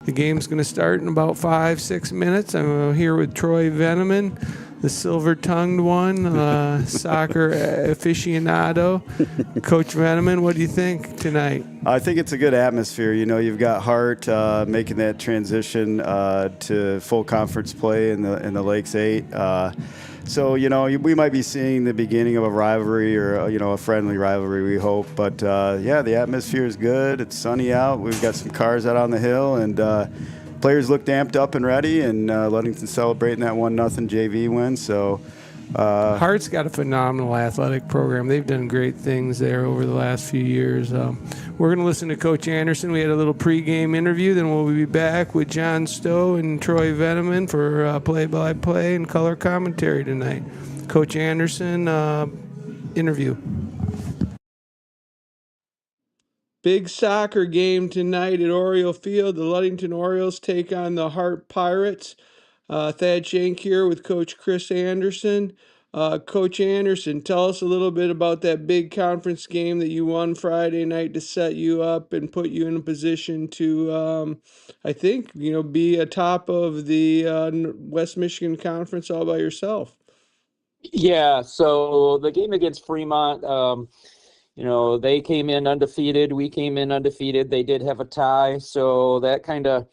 The game's going to start in about 5-6 minutes. I'm here with Troy Veneman, the silver-tongued one, soccer aficionado. Coach Veneman, what do you think tonight? I think it's a good atmosphere. You know, you've got Hart making that transition to full conference play in the Lakes 8. So, you know, we might be seeing the beginning of a rivalry or, a friendly rivalry, we hope. But, yeah, the atmosphere is good. It's sunny out. We've got some cars out on the hill, and players look amped up and ready, and Ludington celebrating that 1-0 JV win. So Hart's got a phenomenal athletic program. They've done great things there over the last few years. We're going to listen to Coach Anderson. We had a little pregame interview. Then we'll be back with John Stowe and Troy Veneman for play-by-play and color commentary tonight. Coach Anderson, interview. Big soccer game tonight at Oriole Field. The Ludington Orioles take on the Hart Pirates. Thad Shank here with Coach Chris Anderson. Coach Anderson, tell us a little bit about that big conference game that you won Friday night to set you up and put you in a position to, I think, be atop of the West Michigan Conference all by yourself. Yeah, so the game against Fremont, they came in undefeated. We came in undefeated. They did have a tie, so that kind of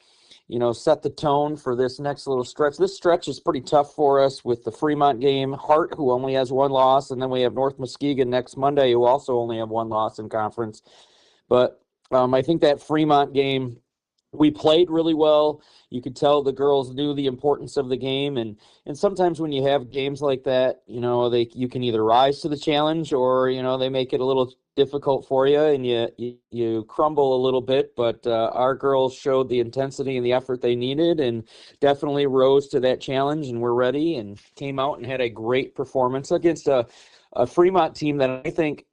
set the tone for this next little stretch. This stretch is pretty tough for us with the Fremont game, Hart, who only has one loss, and then we have North Muskegon next Monday, who also only have one loss in conference. But I think that Fremont game, we played really well. You could tell the girls knew the importance of the game, and sometimes when you have games like that, you can either rise to the challenge or they make it a little difficult for you, and you crumble a little bit. But our girls showed the intensity and the effort they needed, and definitely rose to that challenge, and we're ready, and came out and had a great performance against a Fremont team that I think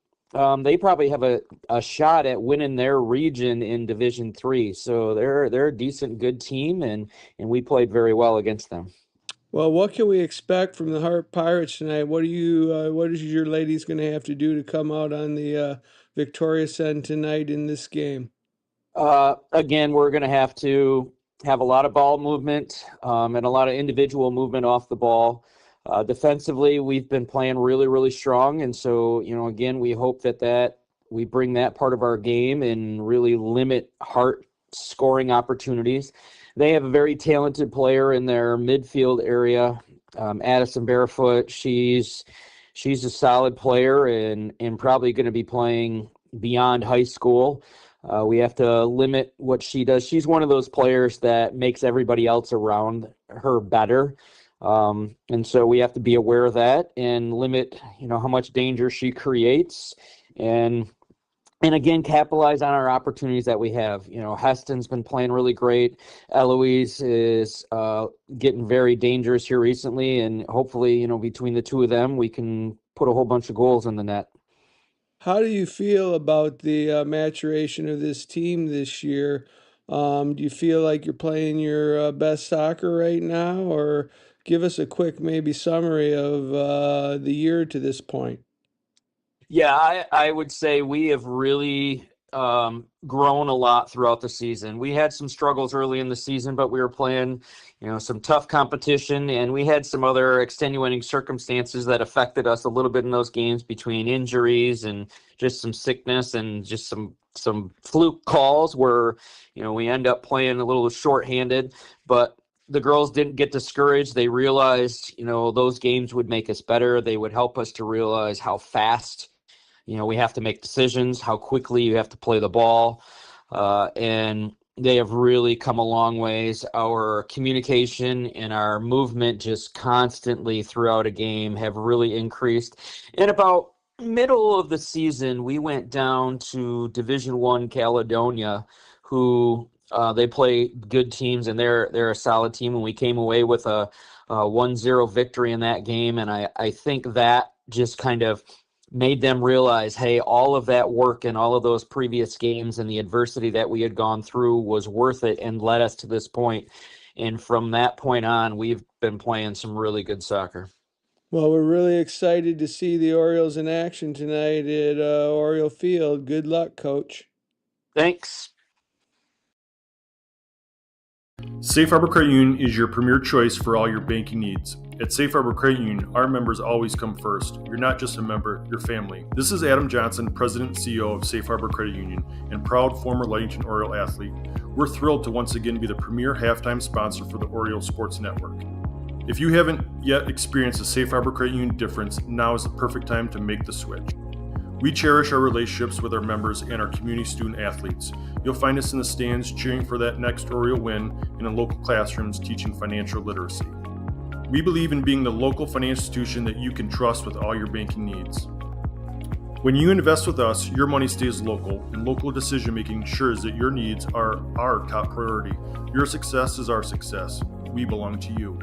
they probably have a shot at winning their region in Division III. So they're a decent, good team, and we played very well against them. Well, what can we expect from the Hart Pirates tonight? What is your ladies going to have to do to come out on the victorious end tonight in this game? Again, we're going to have a lot of ball movement and a lot of individual movement off the ball. Defensively, we've been playing really, really strong. And so, again, we hope that we bring that part of our game and really limit Hart scoring opportunities. They have a very talented player in their midfield area, Addison Barefoot. She's a solid player and probably going to be playing beyond high school. We have to limit what she does. She's one of those players that makes everybody else around her better. And so we have to be aware of that and limit, how much danger she creates, and again, capitalize on our opportunities that we have. Heston's been playing really great. Eloise is getting very dangerous here recently, and hopefully, between the two of them, we can put a whole bunch of goals in the net. How do you feel about the maturation of this team this year? Do you feel like you're playing your best soccer right now, or give us a quick maybe summary of the year to this point? Yeah, I would say we have really grown a lot throughout the season. We had some struggles early in the season, but we were playing, some tough competition, and we had some other extenuating circumstances that affected us a little bit in those games between injuries and just some sickness and just some fluke calls where, we end up playing a little shorthanded. But the girls didn't get discouraged. They realized, those games would make us better. They would help us to realize how fast we have to make decisions, how quickly you have to play the ball. And they have really come a long ways. Our communication and our movement just constantly throughout a game have really increased. And about middle of the season, we went down to Division I Caledonia, who they play good teams, and they're a solid team. And we came away with a 1-0 victory in that game. And I think that just kind of made them realize, hey, all of that work and all of those previous games and the adversity that we had gone through was worth it and led us to this point. And from that point on, we've been playing some really good soccer. Well, we're really excited to see the Orioles in action tonight at Oriole Field. Good luck, Coach. Thanks. Safe Harbor Credit Union is your premier choice for all your banking needs. At Safe Harbor Credit Union, our members always come first. You're not just a member, you're family. This is Adam Johnson, President and CEO of Safe Harbor Credit Union and proud former Ludington Oriole athlete. We're thrilled to once again be the premier halftime sponsor for the Oriole Sports Network. If you haven't yet experienced the Safe Harbor Credit Union difference, now is the perfect time to make the switch. We cherish our relationships with our members and our community student athletes. You'll find us in the stands cheering for that next Oriole win and in local classrooms teaching financial literacy. We believe in being the local financial institution that you can trust with all your banking needs. When you invest with us, your money stays local, and local decision-making ensures that your needs are our top priority. Your success is our success. We belong to you.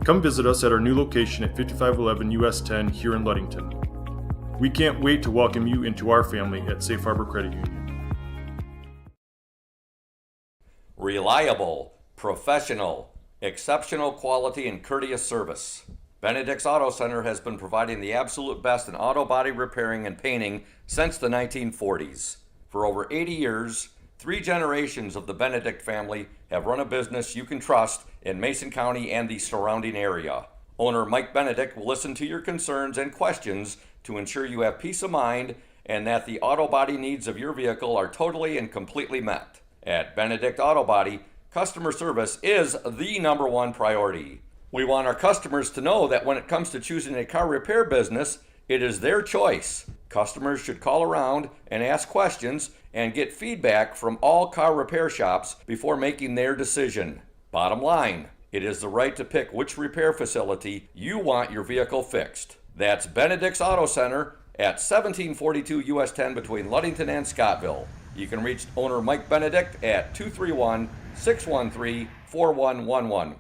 Come visit us at our new location at 5511 US 10 here in Ludington. We can't wait to welcome you into our family at Safe Harbor Credit Union. Reliable, professional, exceptional quality and courteous service. Benedict's Auto Center has been providing the absolute best in auto body repairing and painting since the 1940s. For over 80 years, 3 generations of the Benedict family have run a business you can trust in Mason County and the surrounding area. Owner Mike Benedict will listen to your concerns and questions to ensure you have peace of mind and that the auto body needs of your vehicle are totally and completely met. At Benedict Auto Body, customer service is the #1 priority. We want our customers to know that when it comes to choosing a car repair business, it is their choice. Customers should call around and ask questions and get feedback from all car repair shops before making their decision. Bottom line, it is the right to pick which repair facility you want your vehicle fixed. That's Benedict's Auto Center at 1742 US 10 between Ludington and Scottville. You can reach owner Mike Benedict at 231-613-4111.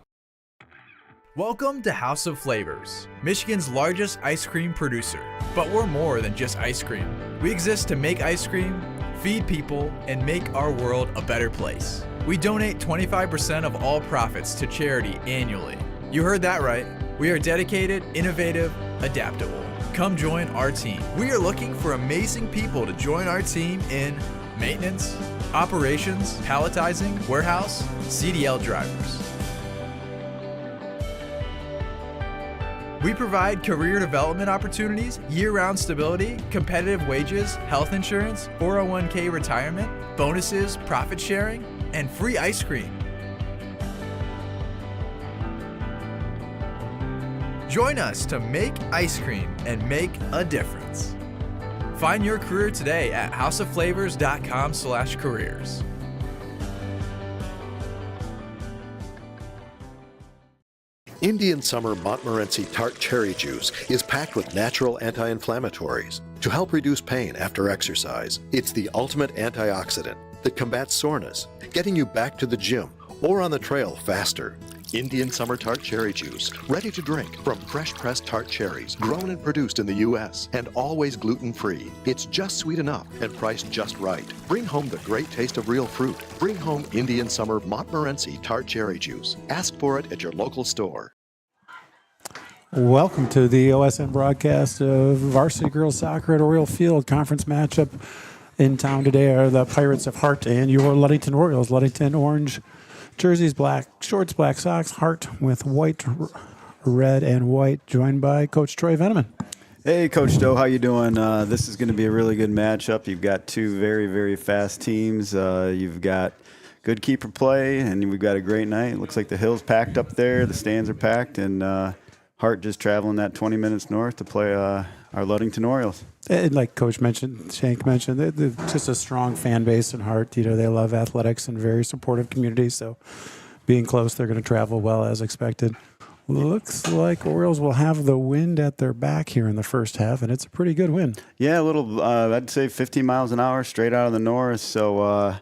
Welcome to House of Flavors, Michigan's largest ice cream producer. But we're more than just ice cream. We exist to make ice cream, feed people, and make our world a better place. We donate 25% of all profits to charity annually. You heard that right. We are dedicated, innovative, adaptable. Come join our team. We are looking for amazing people to join our team in maintenance, operations, palletizing, warehouse, CDL drivers. We provide career development opportunities, year-round stability, competitive wages, health insurance, 401k retirement, bonuses, profit sharing, and free ice cream. Join us to make ice cream and make a difference. Find your career today at houseofflavors.com/careers. Indian Summer Montmorency Tart Cherry Juice is packed with natural anti-inflammatories to help reduce pain after exercise. It's the ultimate antioxidant that combats soreness, getting you back to the gym or on the trail faster. Indian Summer Tart Cherry Juice, ready to drink from fresh-pressed tart cherries, grown and produced in the U.S. and always gluten-free. It's just sweet enough and priced just right. Bring home the great taste of real fruit. Bring home Indian Summer Montmorency Tart Cherry Juice. Ask for it at your local store. Welcome to the OSN broadcast of varsity girls soccer at Oriole Field. Conference matchup in town today are the Pirates of Hart and your Ludington Orioles. Ludington orange jerseys, black shorts, black socks. Hart with white, red, and white. Joined by Coach Troy Veneman. Hey, Coach Doe, how you doing? This is going to be a really good matchup. You've got 2 very, very fast teams. You've got good keeper play, and we've got a great night. It looks like the hill's packed up there. The stands are packed, and Hart just traveling that 20 minutes north to play our Ludington Orioles. And like Coach mentioned, Shank mentioned, they're just a strong fan base in Hart. You know, they love athletics and very supportive community. So being close, they're going to travel well as expected. Looks like Orioles will have the wind at their back here in the first half, and it's a pretty good wind. Yeah, a little, I'd say 15 miles an hour straight out of the north. So,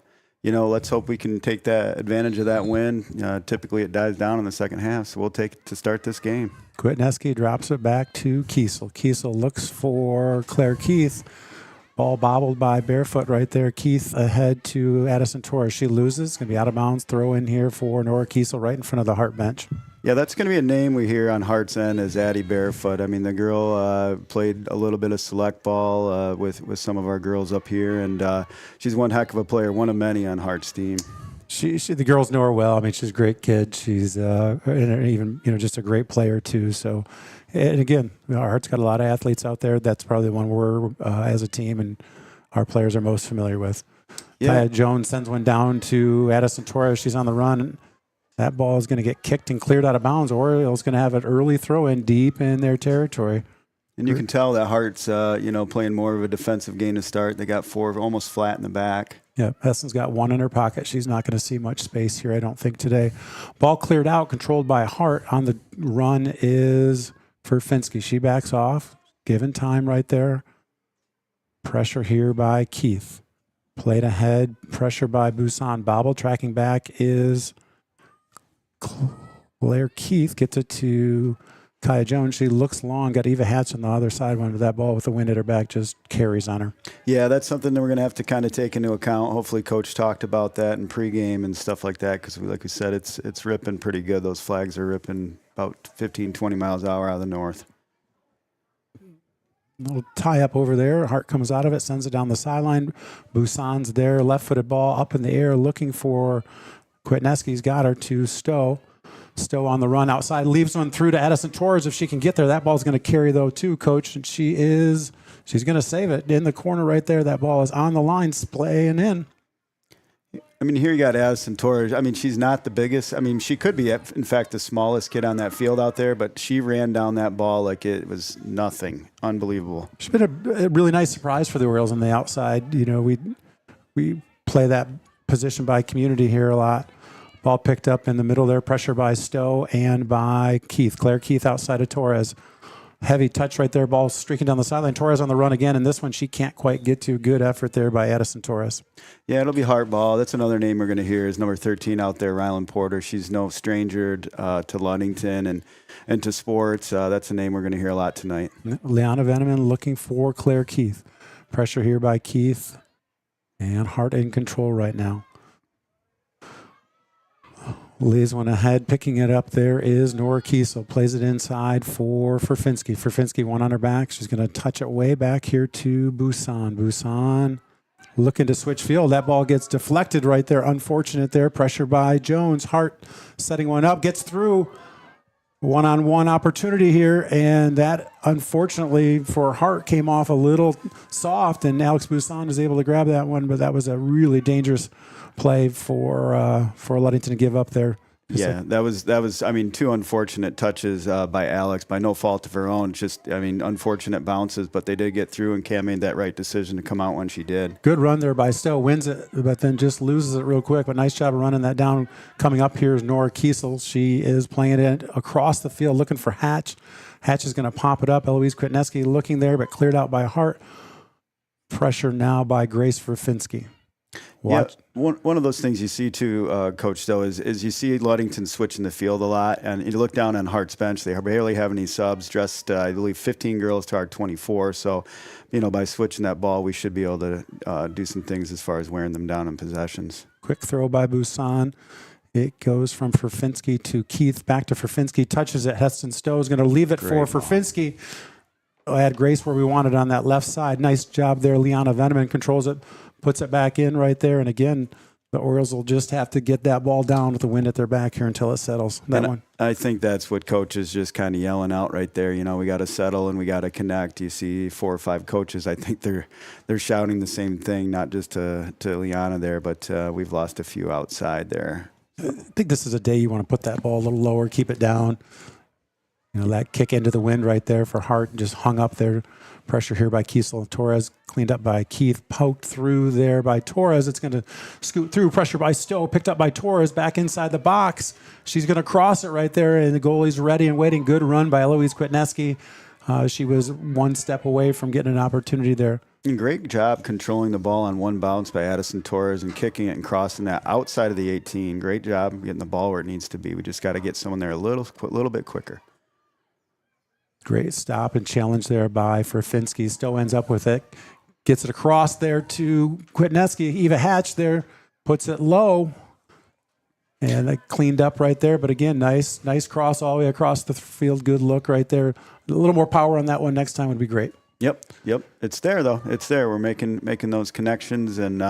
let's hope we can take that advantage of that wind. Typically it dies down in the second half, so we'll take it to start this game. Kwitneski drops it back to Kiesel. Kiesel looks for Claire Keith. Ball bobbled by Barefoot right there. Keith ahead to Addison Torres. She loses. Going to be out of bounds. Throw in here for Nora Kiesel right in front of the Hart bench. Yeah, that's going to be a name we hear on Hart's end as Addie Barefoot. I mean, the girl played a little bit of select ball with some of our girls up here, and she's one heck of a player, one of many on Hart's team. The girls know her well. I mean, she's a great kid. She's and even just a great player too. So, and again, Hart's got a lot of athletes out there. That's probably the one we're as a team and our players are most familiar with. Yeah. Jones sends one down to Addison Torres. She's on the run. That ball is going to get kicked and cleared out of bounds. Orioles going to have an early throw in deep in their territory. And you can tell that Hart's, playing more of a defensive game to start. They got 4 almost flat in the back. Yeah, Hessen's got 1 in her pocket. She's not going to see much space here, I don't think, today. Ball cleared out, controlled by Hart. On the run is Furfinski. She backs off, given time right there. Pressure here by Keith. Played ahead, pressure by Busan. Bobble tracking back is Claire Keith. Gets it to Kaya Jones. She looks long, got Eva Hatch on the other side. When that ball with the wind at her back just carries on her. Yeah, that's something that we're going to have to kind of take into account. Hopefully Coach talked about that in pregame and stuff like that because, like we said, it's ripping pretty good. Those flags are ripping about 15, 20 miles an hour out of the north. Little tie up over there. Hart comes out of it, sends it down the sideline. Busan's there, left-footed ball up in the air, looking for Kwitneski's got her to Stowe. Stowe on the run outside, leaves one through to Addison Torres if she can get there. That ball's going to carry though too, Coach, and she's going to save it in the corner right there. That ball is on the line, splaying in. I mean, here you got Addison Torres. I mean, she's not the biggest. I mean, she could be, in fact, the smallest kid on that field out there, but she ran down that ball like it was nothing. Unbelievable. She's been a really nice surprise for the Orioles on the outside. We play that position by community here a lot. Ball picked up in the middle there, pressure by Stowe and by Keith. Claire Keith outside of Torres. Heavy touch right there, ball streaking down the sideline. Torres on the run again, and this one she can't quite get to. Good effort there by Addison Torres. Yeah, it'll be Hart ball. That's another name we're going to hear is number 13 out there, Rylan Porter. She's no stranger to Ludington and to sports. That's a name we're going to hear a lot tonight. Liana Veneman looking for Claire Keith. Pressure here by Keith, and Hart in control right now. Leaves one ahead, picking it up there is Nora Kiesel. Plays it inside for Furfinski. Furfinski one on her back. She's going to touch it way back here to Busan. Busan looking to switch field. That ball gets deflected right there. Unfortunate there. Pressure by Jones. Hart setting one up. Gets through. One-on-one opportunity here. And that, unfortunately, for Hart came off a little soft. And Alex Busan is able to grab that one. But that was a really dangerous play for Ludington to give up there. Yeah, that was. I mean, 2 unfortunate touches by Alex, by no fault of her own. Just, I mean, unfortunate bounces, but they did get through, and Cam made that right decision to come out when she did. Good run there by Stowe, wins it, but then just loses it real quick. But nice job of running that down. Coming up here is Nora Kiesel. She is playing it across the field, looking for Hatch. Hatch is going to pop it up. Eloise Kwitneski looking there, but cleared out by Hart. Pressure now by Grace Furfinski. Watch. Yeah, one of those things you see too, Coach, though, is you see Ludington switching the field a lot, and you look down on Hart's bench, they barely have any subs, just, I believe, 15 girls to our 24, so, by switching that ball, we should be able to do some things as far as wearing them down in possessions. Quick throw by Busan. It goes from Furfinski to Keith, back to Furfinski, touches it. Heston Stowe is going to leave it for Furfinski. I had Grace where we wanted on that left side. Nice job there. Liana Veneman controls it. Puts it back in right there. And again, the Orioles will just have to get that ball down with the wind at their back here until it settles. I think that's what Coach is just kind of yelling out right there. We got to settle and we got to connect. You see 4 or 5 coaches. I think they're shouting the same thing, not just to Liana there, but we've lost a few outside there. I think this is a day you want to put that ball a little lower, keep it down. That kick into the wind right there for Hart, just hung up there. Pressure here by Kiesel. Torres cleaned up by Keith. Poked through there by Torres. It's going to scoot through. Pressure by Stowe. Picked up by Torres. Back inside the box. She's going to cross it right there. And the goalie's ready and waiting. Good run by Eloise Kwitneski. She was one step away from getting an opportunity there. And great job controlling the ball on one bounce by Addison Torres and kicking it and crossing that outside of the 18. Great job getting the ball where it needs to be. We just got to get someone there a little bit quicker. Great stop and challenge there by Furfinski. Still ends up with it. Gets it across there to Kwitneski. Eva Hatch there puts it low. And they cleaned up right there. But again, nice cross all the way across the field. Good look right there. A little more power on that one next time would be great. Yep. It's there, though. It's there. We're making those connections. And,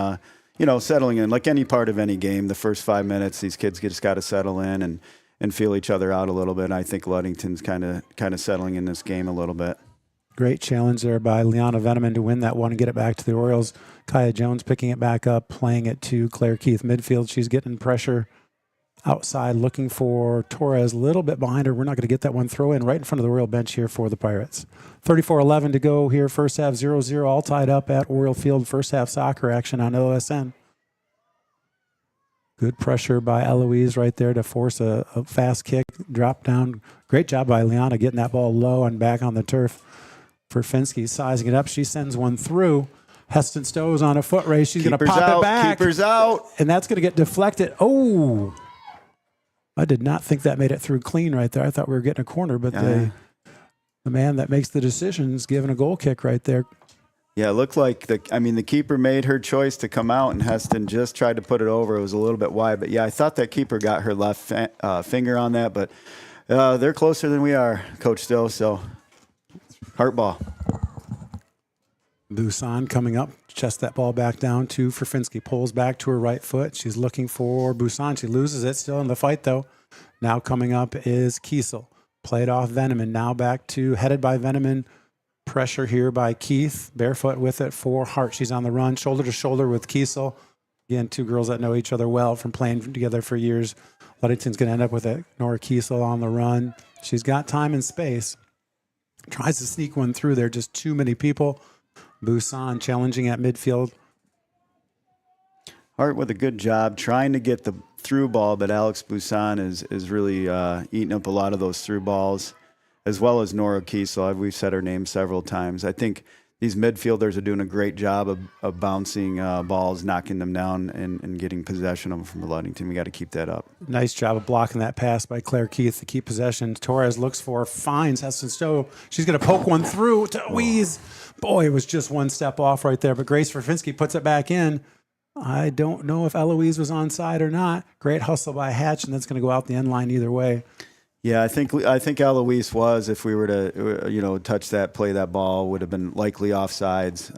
settling in like any part of any game. The first 5 minutes, these kids just got to settle in and feel each other out a little bit. And I think Ludington's kind of settling in this game a little bit. Great challenge there by Liana Veneman to win that one and get it back to the Orioles. Kaya Jones picking it back up, playing it to Claire Keith midfield. She's getting pressure outside, looking for Torres a little bit behind her. We're not going to get that one. Throw in right in front of the Oriole bench here for the Pirates. 34-11 to go here. First half 0-0, all tied up at Oriole Field. First half soccer action on OSN. Good pressure by Eloise right there to force a fast kick, drop down. Great job by Liana getting that ball low and back on the turf. Ferfinsky sizing it up. She sends one through. Heston Stowe's on a foot race. She's going to pop it back. Keeper's out. And that's going to get deflected. Oh, I did not think that made it through clean right there. I thought we were getting a corner, but the man that makes the decisions giving a goal kick right there. Yeah, it looked like the keeper made her choice to come out, and Heston just tried to put it over. It was a little bit wide, but yeah, I thought that keeper got her left finger on that, but they're closer than we are, Coach Stowe, so Hart ball. Busan coming up, chest that ball back down to Ferfinsky. Pulls back to her right foot. She's looking for Busan. She loses it. Still in the fight, though. Now coming up is Kiesel. Played off Veneman. Now back to, headed by Veneman. Pressure here by Keith. Barefoot with it for Hart. She's on the run, shoulder to shoulder with Kiesel. Again, two girls that know each other well from playing together for years. Ludington's going to end up with it. Nora Kiesel on the run. She's got time and space. Tries to sneak one through there. Just too many people. Busan challenging at midfield. Hart with a good job trying to get the through ball, but Alex Busan is really eating up a lot of those through balls, as well as Nora Kiesel. We've said her name several times. I think these midfielders are doing a great job of bouncing balls, knocking them down, and getting possession of them from the Ludington. We got to keep that up. Nice job of blocking that pass by Claire Keith to keep possession. Torres looks for, finds Heston Stowe. She's going to poke one through to Louise. Boy, it was just one step off right there, but Grace Ferfinsky puts it back in. I don't know if Eloise was onside or not. Great hustle by Hatch, and that's going to go out the end line either way. Yeah, I think Eloise was. If we were to touch that, play that ball, would have been likely offsides.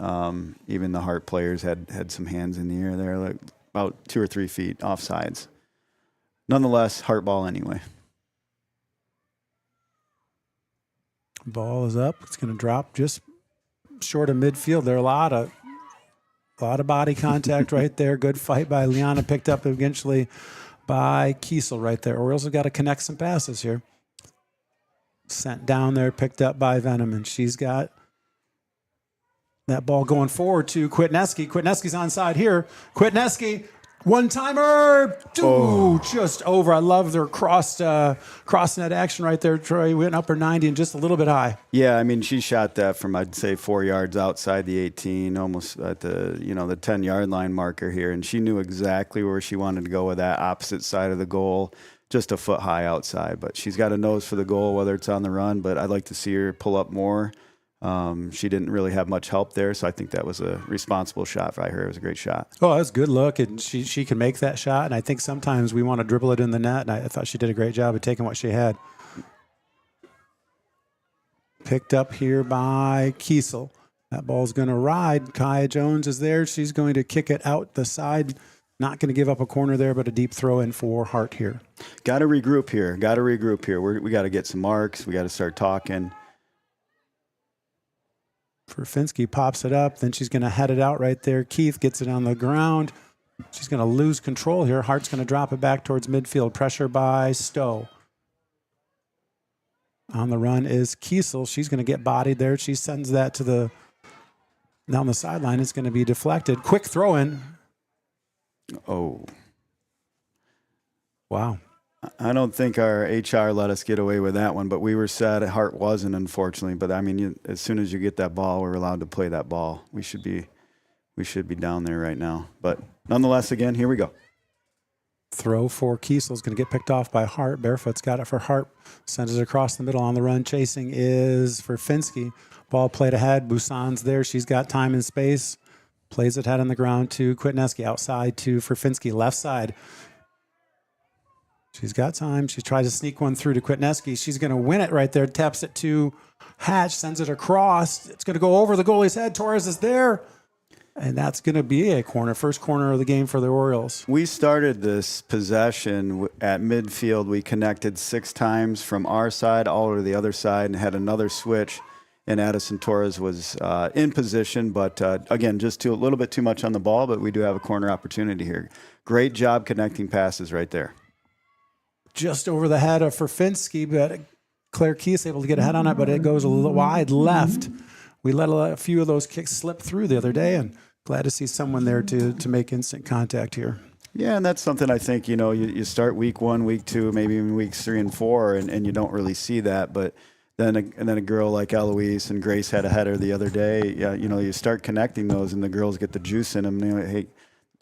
Even the Hart players had some hands in the air there, like about 2 or 3 feet offsides. Nonetheless, Hart ball anyway. Ball is up. It's going to drop just short of midfield. There are a lot of body contact right there. Good fight by Liana, picked up eventually by Kiesel right there. Orioles have got to connect some passes here. Sent down there, picked up by Veneman. She's got that ball going forward to Kwitneski. Kwitneski's onside here. Kwitneski, one-timer. Just over. I love their cross net action right there. Troy went upper 90 and just a little bit high. Yeah, I mean, she shot that from, I'd say, 4 yards outside the 18, almost at the 10-yard line marker here, and she knew exactly where she wanted to go with that opposite side of the goal, just a foot high outside. But she's got a nose for the goal, whether it's on the run, but I'd like to see her pull up more. She didn't really have much help there, so I think that was a responsible shot by her. It was a great shot. Oh, that was a good look, and she can make that shot, and I think sometimes we want to dribble it in the net, and I thought she did a great job of taking what she had. Picked up here by Kiesel. That ball's going to ride. Kaya Jones is there. She's going to kick it out the side. Not going to give up a corner there, but a deep throw in for Hart here. Got to regroup here. We got to get some marks. We got to start talking. Ferfinsky pops it up. Then she's going to head it out right there. Keith gets it on the ground. She's going to lose control here. Hart's going to drop it back towards midfield. Pressure by Stowe. On the run is Kiesel. She's going to get bodied there. She sends that to down the sideline. It's going to be deflected. Quick throw in. Oh. Wow. I don't think our HR let us get away with that one, but we were sad. Hart wasn't, unfortunately. But I mean, as soon as you get that ball, we're allowed to play that ball. We should be down there right now. But nonetheless, again, here we go. Throw for Kiesel is going to get picked off by Hart. Barefoot's got it for Hart. Sends it across the middle on the run. Chasing is Ferfinsky. Ball played ahead. Busan's there. She's got time and space. Plays it head on the ground to Kwitneski. Outside to Ferfinsky. Left side. She's got time. She tries to sneak one through to Kwitneski. She's going to win it right there. Taps it to Hatch. Sends it across. It's going to go over the goalie's head. Torres is there. And that's going to be a corner, first corner of the game for the Orioles. We started this possession at midfield. We connected 6 times from our side all to the other side and had another switch. And Addison Torres was in position, but again, just a little bit too much on the ball, but we do have a corner opportunity here. Great job connecting passes right there. Just over the head of Ferfinski, but Claire Keith's able to get a head on it, but it goes a little wide left. We let a few of those kicks slip through the other day, and glad to see someone there to make instant contact here. Yeah, and that's something I think, you start week 1, week 2, maybe even weeks 3 and 4, and you don't really see that. But then a girl like Eloise and Grace had a header the other day. You start connecting those, and the girls get the juice in them. Hey,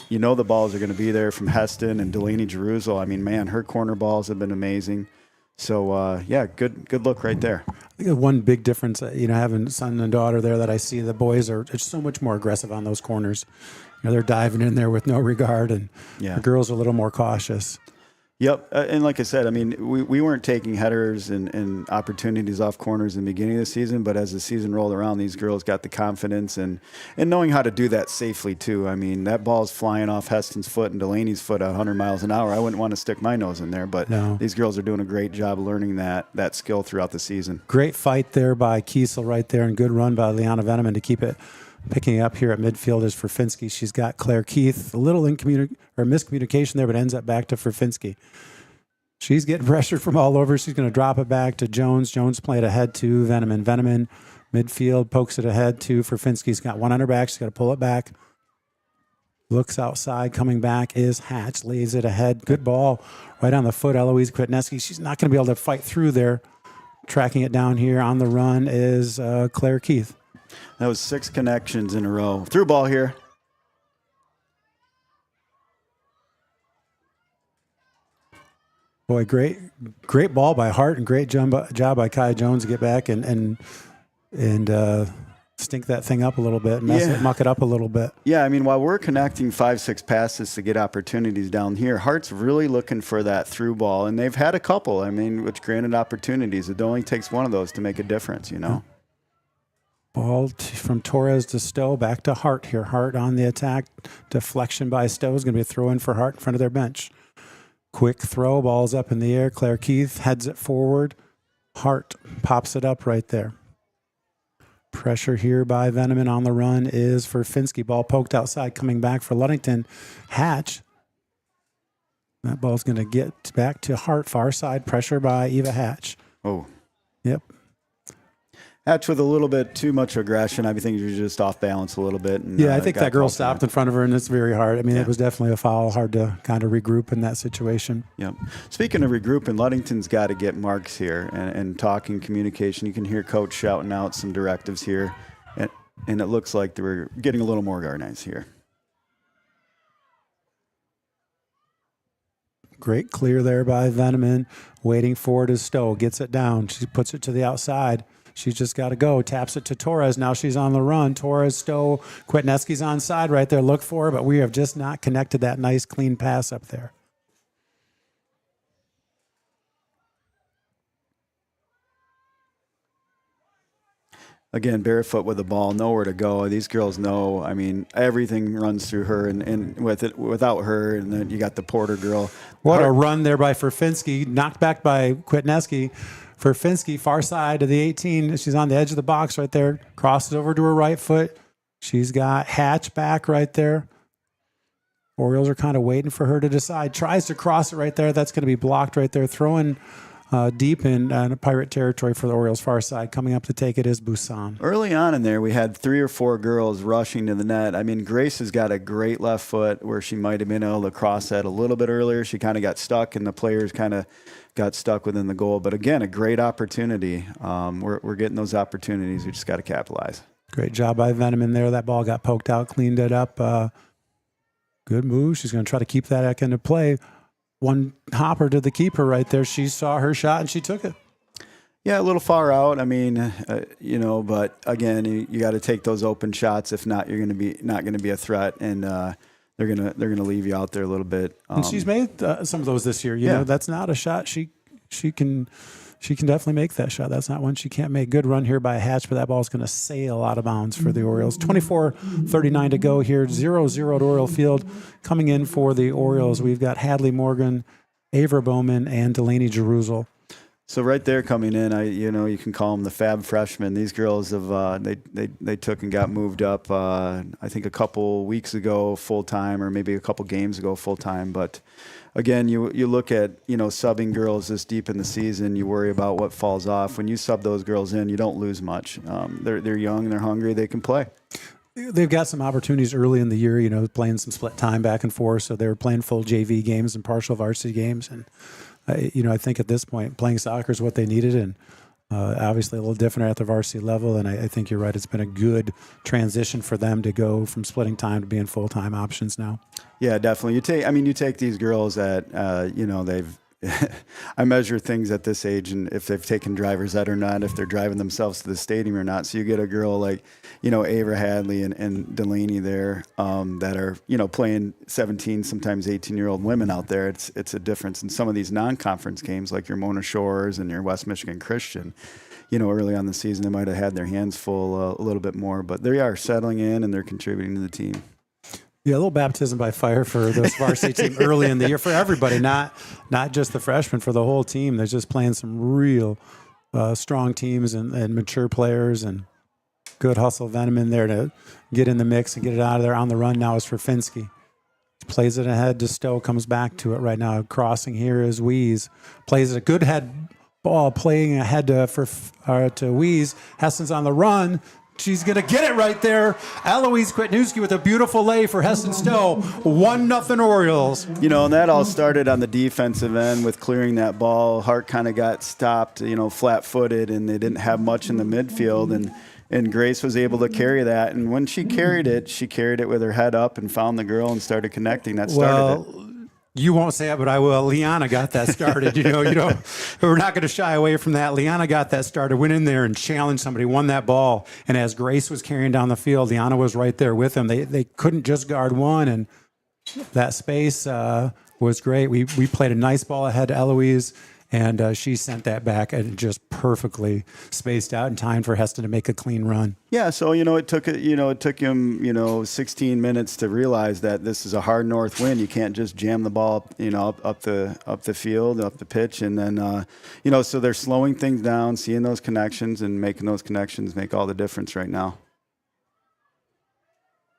the balls are going to be there from Heston and Delaney Jerusalem. I mean, man, her corner balls have been amazing. So, good look right there. I think one big difference, having son and daughter there, that I see the boys are so much more aggressive on those corners. They're diving in there with no regard, and the girls are a little more cautious. Yep, and like I said, I mean, we weren't taking headers and opportunities off corners in the beginning of the season, but as the season rolled around, these girls got the confidence and knowing how to do that safely too. I mean, that ball's flying off Heston's foot and Delaney's foot 100 miles an hour. I wouldn't want to stick my nose in there, but these girls are doing a great job learning that skill throughout the season. Great fight there by Kiesel right there, and good run by Liana Veneman to keep it. Picking up here at midfield is Ferfinski. She's got Claire Keith. A little miscommunication there, but ends up back to Ferfinski. She's getting pressured from all over. She's going to drop it back to Jones. Jones played ahead to Veneman. Veneman, midfield, pokes it ahead to Ferfinski's got one on her back. She's got to pull it back. Looks outside. Coming back is Hatch. Lays it ahead. Good ball right on the foot. Eloise Kwitneski. She's not going to be able to fight through there. Tracking it down here on the run is Claire Keith. That was 6 connections in a row. Through ball here. Boy, great ball by Hart and great job by Kai Jones to get back and stink that thing up a little bit, muck it up a little bit. Yeah, I mean, while we're connecting 5-6 passes to get opportunities down here, Hart's really looking for that through ball, and they've had a couple. I mean, which granted opportunities. It only takes one of those to make a difference, Ball from Torres to Stowe, back to Hart here. Hart on the attack. Deflection by Stowe is going to be a throw in for Hart in front of their bench. Quick throw, ball's up in the air. Claire Keith heads it forward. Hart pops it up right there. Pressure here by Veneman on the run is for Finsky. Ball poked outside, coming back for Ludington. Hatch. That ball's going to get back to Hart, far side. Pressure by Eva Hatch. Oh. Yep. Hatch with a little bit too much aggression. I think you're just off balance a little bit. And, I think that girl stopped in front of her, and it's very hard. I mean, it was definitely a foul. Hard to kind of regroup in that situation. Yep. Speaking of regrouping, Ludington's got to get marks here and talking communication. You can hear Coach shouting out some directives here, and it looks like we're getting a little more organized here. Great clear there by Veneman. Waiting for it is Stowe. Gets it down. She puts it to the outside. She's just got to go. Taps it to Torres. Now she's on the run. Torres, Stowe, Kwitneski's on side right there. Look for her, but we have just not connected that nice, clean pass up there. Again, barefoot with the ball, nowhere to go. These girls know. I mean, everything runs through her, and without her, and then you got the Porter girl. What a run there by Ferfinski. Knocked back by Kwitneski. Ferfinski, far side to the 18. She's on the edge of the box right there. Crosses over to her right foot. She's got Hatch back right there. Orioles are kind of waiting for her to decide. Tries to cross it right there. That's going to be blocked right there. Throwing deep in Pirate territory for the Orioles far side. Coming up to take it is Busan. Early on in there, we had 3 or 4 girls rushing to the net. I mean, Grace has got a great left foot where she might have been able to cross that a little bit earlier. She kind of got stuck, and the players kind of got stuck within the goal. But again, a great opportunity. We're getting those opportunities. We just got to capitalize. Great job by Veneman there. That ball got poked out, cleaned it up. Good move. She's going to try to keep that back into play. One hopper to the keeper right there. She saw her shot and she took it. Yeah, a little far out. I mean, but again, you got to take those open shots. If not, you're going to be not going to be a threat, and they're gonna leave you out there a little bit. And she's made some of those this year. You know, that's not a shot she can she can definitely make that shot. That's not one she can't make. Good run here by Hatch, but that ball's going to sail out of bounds for the Orioles. 24:39 to go here. 0-0 at Oriole Field. Coming in for the Orioles, we've got Hadley Morgan, Avra Bowman, and Delaney Jerusalem. So right there coming in, you can call them the Fab Freshmen. These girls have they took and got moved up. I think a couple weeks ago full time, or maybe a couple games ago full time. But again, you look at subbing girls this deep in the season. You worry about what falls off. When you sub those girls in, you don't lose much. They're young, they're hungry, they can play. They've got some opportunities early in the year, playing some split time back and forth. So they were playing full JV games and partial varsity games. And, I think at this point, playing soccer is what they needed. And obviously a little different at the varsity level. And I think you're right. It's been a good transition for them to go from splitting time to being full-time options now. Yeah, definitely. You take these girls at, they've, I measure things at this age and if they've taken driver's ed or not, if they're driving themselves to the stadium or not. So you get a girl like, Avra Hadley and Delaney there that are, playing 17, sometimes 18-year-old women out there. It's a difference in some of these non-conference games like your Mona Shores and your West Michigan Christian. Early on in the season, they might have had their hands full a little bit more, but they are settling in and they're contributing to the team. Yeah, a little baptism by fire for this varsity team early in the year for everybody, not just the freshmen, for the whole team. They're just playing some real strong teams and mature players, and good hustle. Venom in there to get in the mix and get it out of there. On the run now is for Finsky. Plays it ahead to Stowe, comes back to it right now. Crossing here is Weeze. Plays it a good head ball, playing ahead to Weeze. Heston's on the run. She's going to get it right there. Eloise Kwitnewski with a beautiful lay for Heston Stowe. 1-0 Orioles. And that all started on the defensive end with clearing that ball. Hart kind of got stopped, flat-footed, and they didn't have much in the midfield. And Grace was able to carry that. And when she carried it with her head up and found the girl and started connecting. That started it. You won't say it, but I will. Liana got that started. We're not going to shy away from that. Liana got that started, went in there and challenged somebody, won that ball. And as Grace was carrying down the field, Liana was right there with him. They couldn't just guard one, and that space was great. We played a nice ball ahead to Eloise, and she sent that back and just perfectly spaced out in time for Heston to make a clean run. Yeah, so it took him 16 minutes to realize that this is a hard north wind. You can't just jam the ball up the field, up the pitch, and then so they're slowing things down, seeing those connections, and making those connections make all the difference right now.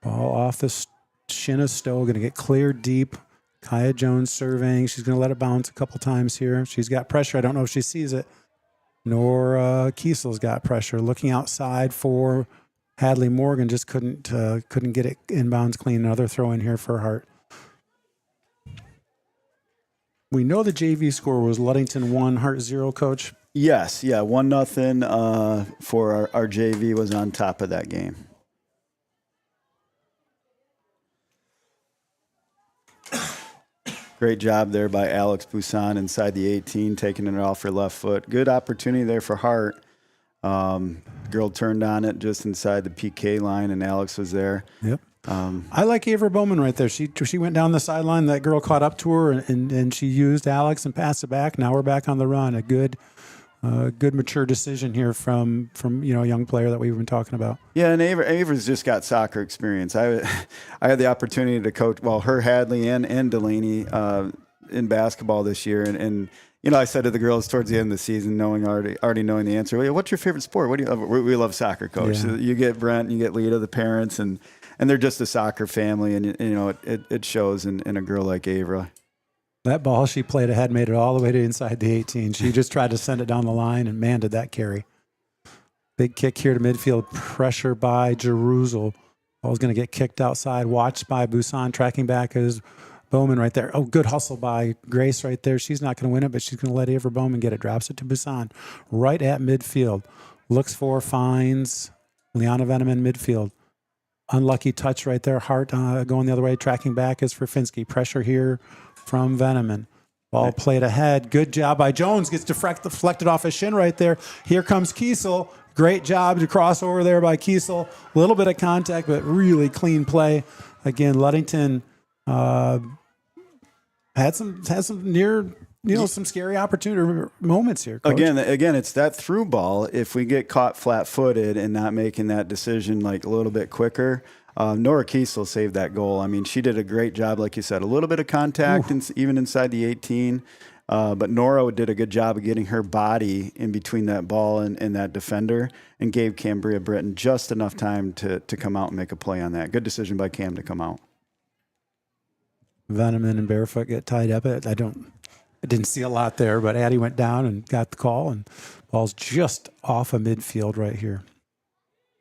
Ball off the shin of Stowe, going to get cleared deep. Kaya Jones surveying. She's going to let it bounce a couple times here. She's got pressure. I don't know if she sees it. Nor Kiesel's got pressure. Looking outside for Hadley Morgan. Just couldn't get it inbounds clean. Another throw in here for Hart. We know the JV score was Ludington 1, Hart 0, Coach. Yes, yeah, 1-0 for our JV was on top of that game. Great job there by Alex Busan inside the 18, taking it off her left foot. Good opportunity there for Hart. Girl turned on it just inside the PK line, and Alex was there. Yep. I like Avra Bowman right there. She went down the sideline. That girl caught up to her, and she used Alex and passed it back. Now we're back on the run. A good mature decision here from a young player that we've been talking about. Yeah, and Avra's just got soccer experience. I had the opportunity to coach her Hadley and Delaney in basketball this year, and I said to the girls towards the end of the season, already knowing the answer, what's your favorite sport? What do you love? We love soccer, Coach. Yeah. So you get Brent, you get Lita, the parents, and they're just a soccer family, and it shows in a girl like Avra. That ball she played ahead made it all the way to inside the 18. She just tried to send it down the line, and man, did that carry. Big kick here to midfield. Pressure by Jerusalem. Ball's going to get kicked outside. Watched by Busan. Tracking back is Bowman right there. Oh, good hustle by Grace right there. She's not going to win it, but she's going to let Avra Bowman get it. Drops it to Busan. Right at midfield. Looks for, finds Liana Venom in midfield. Unlucky touch right there. Hart going the other way. Tracking back is for Finsky. Pressure here from Veneman. Ball played ahead. Good job by Jones. Gets deflected off his shin right there. Here comes Kiesel. Great job to cross over there by Kiesel. A little bit of contact, but really clean play. Again, Ludington had some near some scary opportunity moments here, Coach. Again, it's that through ball. If we get caught flat-footed and not making that decision like a little bit quicker, Nora Kiesel saved that goal. I mean, she did a great job, like you said, a little bit of contact, even inside the 18. But Nora did a good job of getting her body in between that ball and that defender, and gave Cambria Britton just enough time to come out and make a play on that. Good decision by Cam to come out. Veneman and Barefoot get tied up. I didn't see a lot there, but Addie went down and got the call, and ball's just off of midfield right here.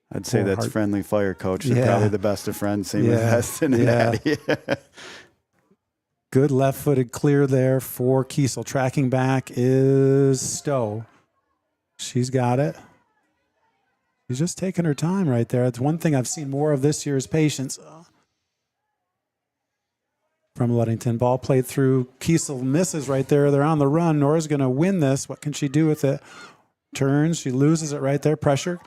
I'd say that's friendly fire, Coach. They're probably the best of friends. Same with Heston and Addie. Good left-footed clear there for Kiesel. Tracking back is Stowe. She's got it. She's just taking her time right there. It's one thing I've seen more of this year is patience from Ludington. Ball played through. Kiesel misses right there. They're on the run. Nora's going to win this. What can she do with it? Turns. She loses it right there. Pressure.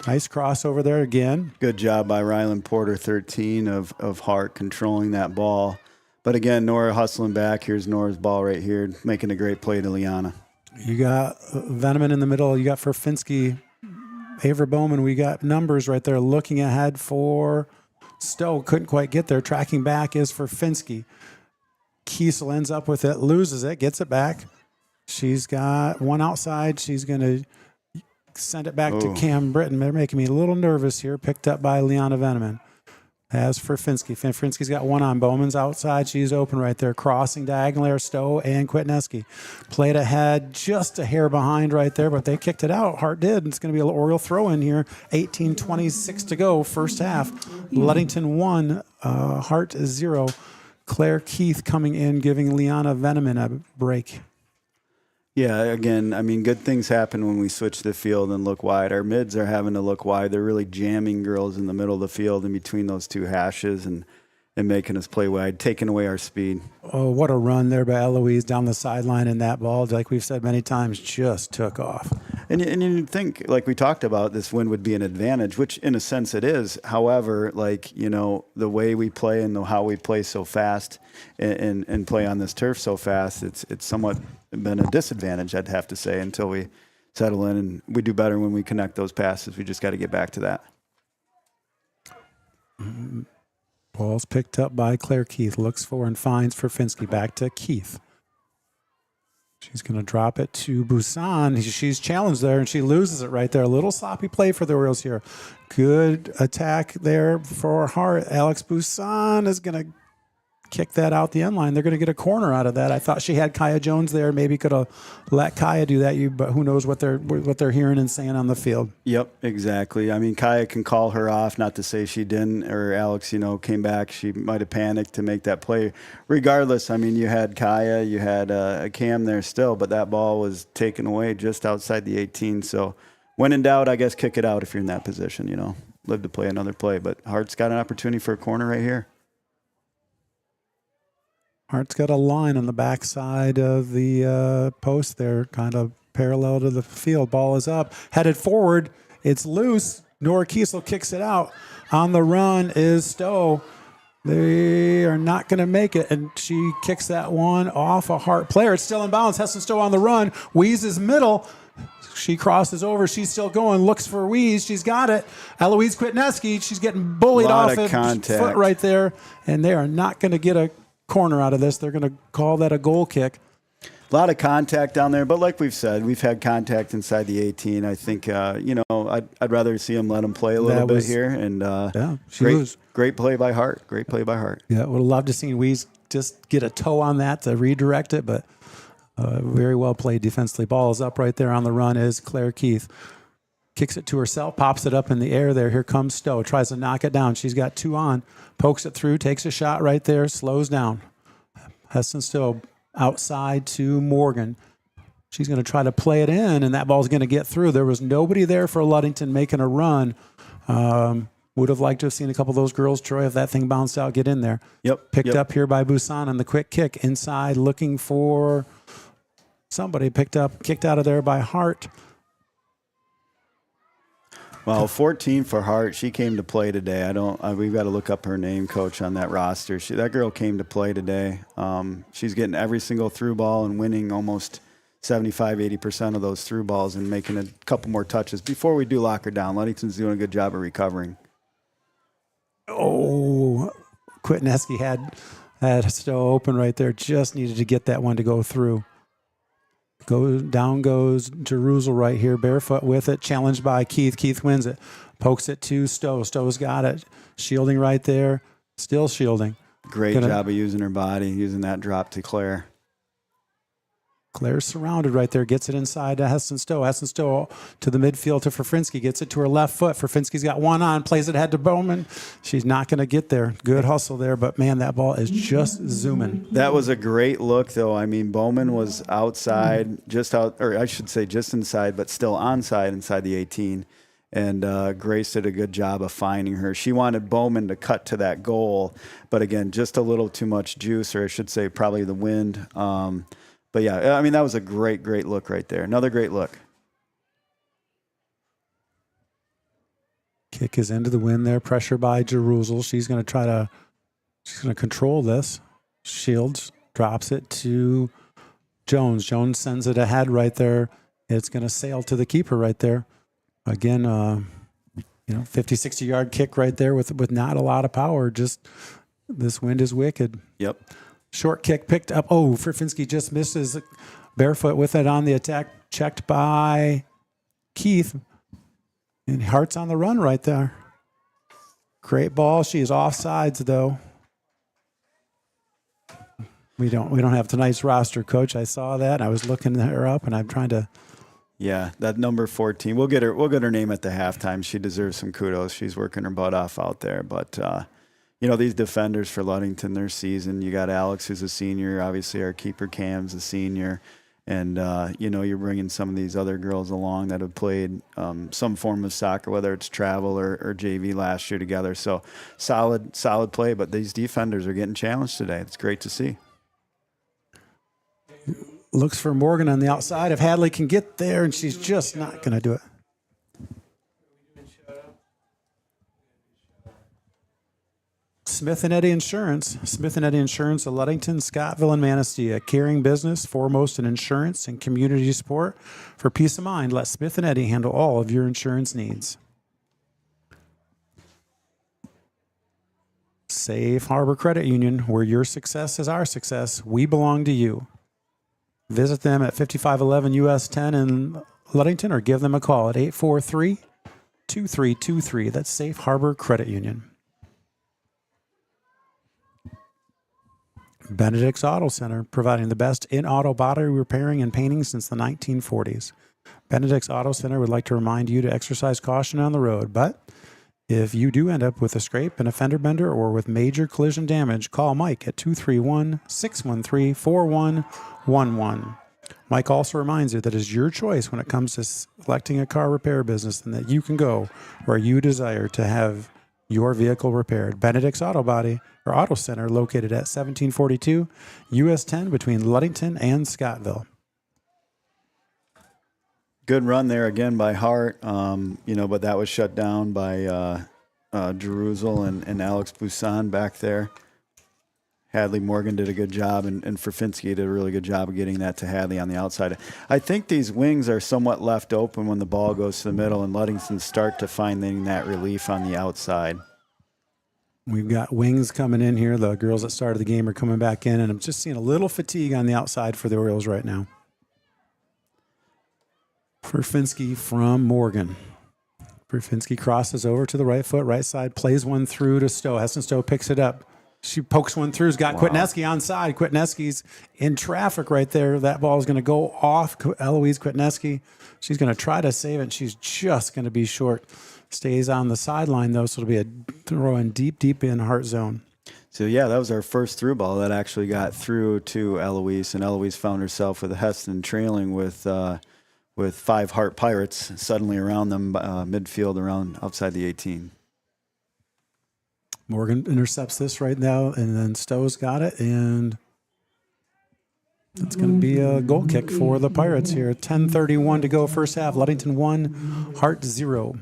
Nice crossover there again. Good job by Ryland Porter, 13 of Hart, controlling that ball. But again, Nora hustling back. Here's Nora's ball right here, making a great play to Liana. You got Veneman in the middle. You got Furfinski, Avra Bowman. We got numbers right there looking ahead for Stowe. Couldn't quite get there. Tracking back is Furfinski. Kiesel ends up with it, loses it, gets it back. She's got one outside. She's going to send it back to Cam Britton. They're making me a little nervous here. Picked up by Liana Veneman. As for Finsky. Finsky's got one on. Bowman's outside. She's open right there. Crossing diagonally are Stowe and Kwitneski. Played ahead, just a hair behind right there, but they kicked it out. Hart did. It's going to be an Oriole throw in here. 18:26 to go, first half. Ludington 1, Hart 0. Claire Keith coming in, giving Liana Veneman a break. Yeah, again, I mean, good things happen when we switch the field and look wide. Our mids are having to look wide. They're really jamming girls in the middle of the field in between those two hashes and making us play wide, taking away our speed. Oh, what a run there by Eloise down the sideline, and that ball, like we've said many times, just took off. And you think, like we talked about, this win would be an advantage, which in a sense it is. However, like, you know, the way we play and how we play so fast and play on this turf so fast, it's somewhat been a disadvantage, I'd have to say, until we settle in. And we do better when we connect those passes. We just got to get back to that. Ball's picked up by Claire Keith. Looks for and finds for Finsky. Back to Keith. She's going to drop it to Busan. She's challenged there, and she loses it right there. A little sloppy play for the Orioles here. Good attack there for Hart. Alex Busan is going to kick that out the end line. They're going to get a corner out of that. I thought she had Kaya Jones there. Maybe could have let Kaya do that. But who knows what they're hearing and saying on the field. Yep, exactly. I mean, Kaya can call her off. Not to say she didn't, or Alex, came back. She might have panicked to make that play. Regardless, I mean, you had Kaya, you had a Cam there still, but that ball was taken away just outside the 18. So when in doubt, I guess kick it out if you're in that position. Live to play another play. But Hart's got an opportunity for a corner right here. Hart's got a line on the backside of the post there, kind of parallel to the field. Ball is up, headed forward. It's loose. Nora Kiesel kicks it out. On the run is Stowe. They are not going to make it, and she kicks that one off a Hart player. It's still in bounds. Heston Stowe on the run. Weeze's middle. She crosses over. She's still going. Looks for Weeze. She's got it. Eloise Kwitneski. She's getting bullied off of foot right there, and they are not going to get a corner out of this. They're going to call that a goal kick. A lot of contact down there, but like we've said, we've had contact inside the 18. I think, I'd rather see them let them play a little bit here. And great play by Hart. Great play by Hart. Yeah, would have loved to see Weeze just get a toe on that to redirect it, but very well played defensively. Ball is up right there on the run is Claire Keith. Kicks it to herself, pops it up in the air there. Here comes Stowe. Tries to knock it down. She's got two on. Pokes it through, takes a shot right there, slows down. Heston Stowe outside to Morgan. She's going to try to play it in, and that ball's going to get through. There was nobody there for Ludington making a run. Would have liked to have seen a couple of those girls, Troy, if that thing bounced out, get in there. Picked up here by Busan on the quick kick. Inside looking for somebody. Kicked out of there by Hart. Well, 14 for Hart. She came to play today. We've got to look up her name, coach, on that roster. That girl came to play today. She's getting every single through ball and winning almost 75-80% of those through balls and making a couple more touches before we do lock her down. Ludington's doing a good job of recovering. Oh, Quitneski had Stowe open right there. Just needed to get that one to go through. Down goes Jerusalem right here, barefoot with it, challenged by Keith. Keith wins it, pokes it to Stowe. Stowe's got it, shielding right there, still shielding. Great job of using her body, using that drop to Claire. Claire's surrounded right there, gets it inside to Heston Stowe. Heston Stowe to the midfield to Ferfinski, gets it to her left foot. Ferfinski's got one on, plays it ahead to Bowman. She's not going to get there. Good hustle there, but man, that ball is just zooming. That was a great look, though. I mean, Bowman was outside, just inside, but still onside inside the 18. And Grace did a good job of finding her. She wanted Bowman to cut to that goal, but again, just a little too much juice, or I should say probably the wind. But yeah, I mean, that was a great look right there. Another great look. Kick is into the wind there. Pressure by Jerusalem. She's going to control this. Shields drops it to Jones. Jones sends it ahead right there. It's going to sail to the keeper right there. Again, 50, 60 yard kick right there with not a lot of power. Just this wind is wicked. Yep. Short kick picked up. Oh, Ferfinski just misses. Barefoot with it on the attack. Checked by Keith. And Hart's on the run right there. Great ball. She is offsides, though. We don't have tonight's roster, Coach. I saw that. I was looking her up, and I'm trying to. Yeah, that number 14. We'll get her name at the halftime. She deserves some kudos. She's working her butt off out there, but. These defenders for Ludington, their season, you got Alex, who's a senior. Obviously, our keeper Cam's a senior. And, you're bringing some of these other girls along that have played some form of soccer, whether it's travel or JV last year together. So solid play. But these defenders are getting challenged today. It's great to see. Looks for Morgan on the outside. If Hadley can get there, and she's just not going to do it. Smith & Eddy Insurance. Smith & Eddy Insurance of Ludington, Scottville, and Manistee. A caring business, foremost in insurance and community support. For peace of mind, let Smith & Eddy handle all of your insurance needs. Safe Harbor Credit Union, where your success is our success. We belong to you. Visit them at 5511 US 10 in Ludington or give them a call at 843-2323. That's Safe Harbor Credit Union. Benedict's Auto Center, providing the best in auto body repairing and painting since the 1940s. Benedict's Auto Center would like to remind you to exercise caution on the road, but if you do end up with a scrape, an fender bender, or with major collision damage, call Mike at 231-613-4111. Mike also reminds you that it's your choice when it comes to selecting a car repair business and that you can go where you desire to have your vehicle repaired. Benedict's Auto Center, located at 1742 US 10 between Ludington and Scottville. Good run there again by Hart, but that was shut down by Jerusalem and Alex Busan back there. Hadley Morgan did a good job, and Ferfinski did a really good job of getting that to Hadley on the outside. I think these wings are somewhat left open when the ball goes to the middle, and Ludington start to finding that relief on the outside. We've got wings coming in here. The girls that started the game are coming back in, and I'm just seeing a little fatigue on the outside for the Orioles right now. Ferfinski from Morgan. Ferfinski crosses over to the right foot, right side, plays one through to Stowe. Heston Stowe picks it up. She pokes one through. Has got Quitneski onside. Quitneski's in traffic right there. That ball is going to go off Eloise Quitneski. She's going to try to save it. She's just going to be short. Stays on the sideline, though, so it'll be a throw in deep in Hart zone. So, yeah, that was our first through ball that actually got through to Eloise, and Eloise found herself with Heston trailing with 5 Hart Pirates suddenly around them, midfield around outside the 18. Morgan intercepts this right now, and then Stowe's got it, and it's going to be a goal kick for the Pirates here. 10:31 to go first half. Ludington 1, Hart 0.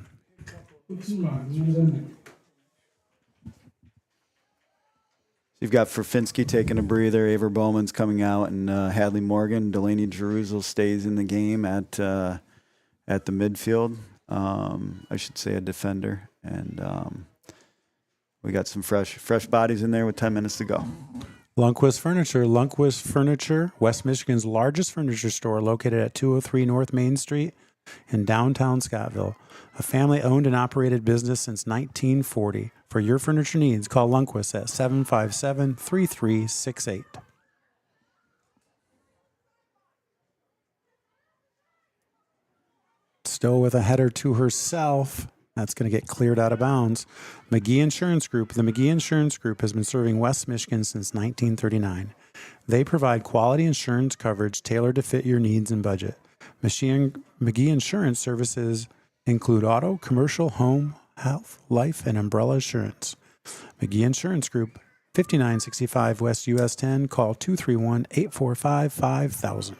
You've got Ferfinski taking a breather. Aver Bowman's coming out, and Hadley Morgan. Delaney Jerusalem stays in the game at the midfield. I should say a defender. And we got some fresh bodies in there with 10 minutes to go. Lundquist Furniture. Lundquist Furniture, West Michigan's largest furniture store, located at 203 North Main Street in downtown Scottville. A family-owned and operated business since 1940. For your furniture needs, call Lundquist at 757-3368. Stowe with a header to herself. That's going to get cleared out of bounds. McGee Insurance Group. The McGee Insurance Group has been serving West Michigan since 1939. They provide quality insurance coverage tailored to fit your needs and budget. McGee Insurance services include auto, commercial, home, health, life, and umbrella insurance. McGee Insurance Group, 5965 West US 10. Call 231-845-5000.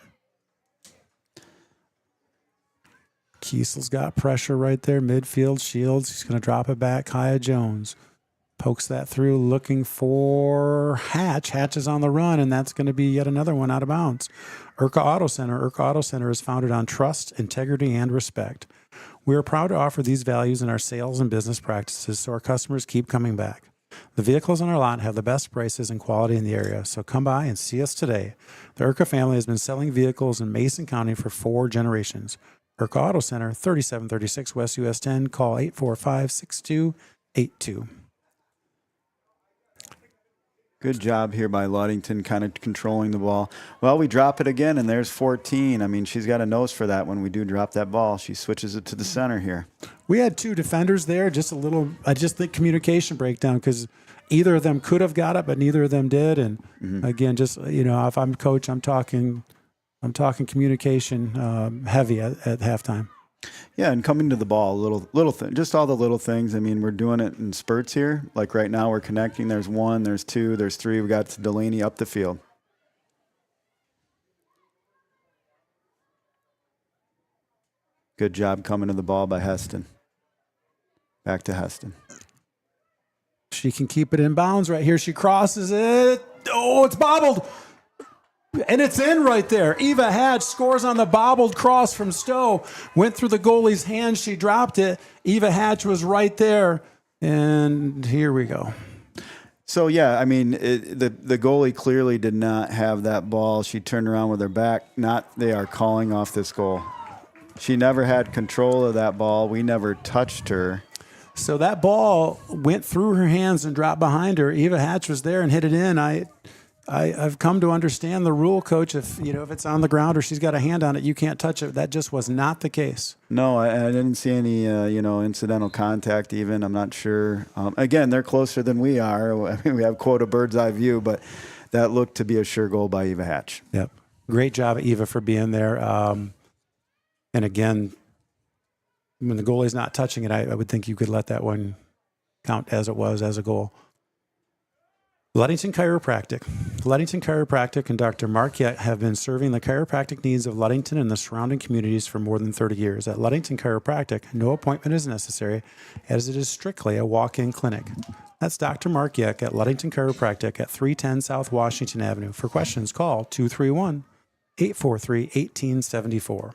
Kiesel's got pressure right there. Midfield, Shields. He's going to drop it back. Kaya Jones pokes that through, looking for Hatch. Hatch is on the run, and that's going to be yet another one out of bounds. Urca Auto Center. Urca Auto Center is founded on trust, integrity, and respect. We are proud to offer these values in our sales and business practices so our customers keep coming back. The vehicles on our lot have the best prices and quality in the area, so come by and see us today. The Urca family has been selling vehicles in Mason County for 4 generations. Urca Auto Center, 3736 West US 10. Call 845-6282. Good job here by Ludington, kind of controlling the ball. Well, we drop it again, and there's 14. I mean, she's got a nose for that when we do drop that ball. She switches it to the center here. We had 2 defenders there, just a little, I just think communication breakdown, because either of them could have got it, but neither of them did. And again, just, if I'm coach, I'm talking communication heavy at halftime. Yeah, and coming to the ball, little thing, just all the little things. I mean, we're doing it in spurts here. Like right now, we're connecting. There's 1, there's 2, there's 3. We got Delaney up the field. Good job coming to the ball by Heston. Back to Heston. She can keep it in bounds right here. She crosses it. Oh, it's bobbled. And it's in right there. Eva Hatch scores on the bobbled cross from Stowe. Went through the goalie's hands. She dropped it. Eva Hatch was right there. And here we go. So, yeah, I mean, the goalie clearly did not have that ball. She turned around with her back. They are calling off this goal. She never had control of that ball. We never touched her. So that ball went through her hands and dropped behind her. Eva Hatch was there and hit it in. I've come to understand the rule, Coach. If it's on the ground or she's got a hand on it, you can't touch it. That just was not the case. No, I didn't see any, incidental contact even. I'm not sure. Again, they're closer than we are. I mean, we have, quote, a bird's eye view, but that looked to be a sure goal by Eva Hatch. Yep. Great job, Eva, for being there. And again, when the goalie's not touching it, I would think you could let that one count as it was, as a goal. Ludington Chiropractic. Ludington Chiropractic and Dr. Mark Yett have been serving the chiropractic needs of Ludington and the surrounding communities for more than 30 years. At Ludington Chiropractic, no appointment is necessary, as it is strictly a walk-in clinic. That's Dr. Mark Yett at Ludington Chiropractic at 310 South Washington Avenue. For questions, call 231-843-1874.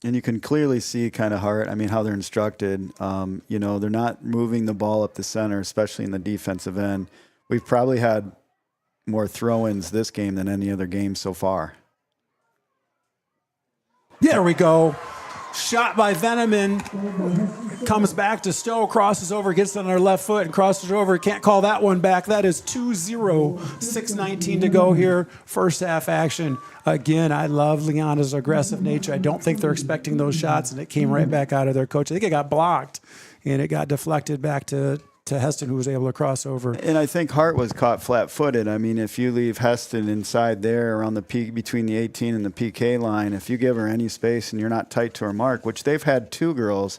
And you can clearly see kind of Hart, how they're instructed. They're not moving the ball up the center, especially in the defensive end. We've probably had more throw-ins this game than any other game so far. There we go. Shot by Veneman. Comes back to Stowe, crosses over, gets on her left foot and crosses over. Can't call that one back. That is 2-0. 6:19 to go here. First half action. Again, I love Liana's aggressive nature. I don't think they're expecting those shots, and it came right back out of their coach. I think it got blocked, and it got deflected back to Heston, who was able to cross over. And I think Hart was caught flat-footed. If you leave Heston inside there around the peak between the 18 and the PK line, if you give her any space and you're not tight to her mark, which they've had 2 girls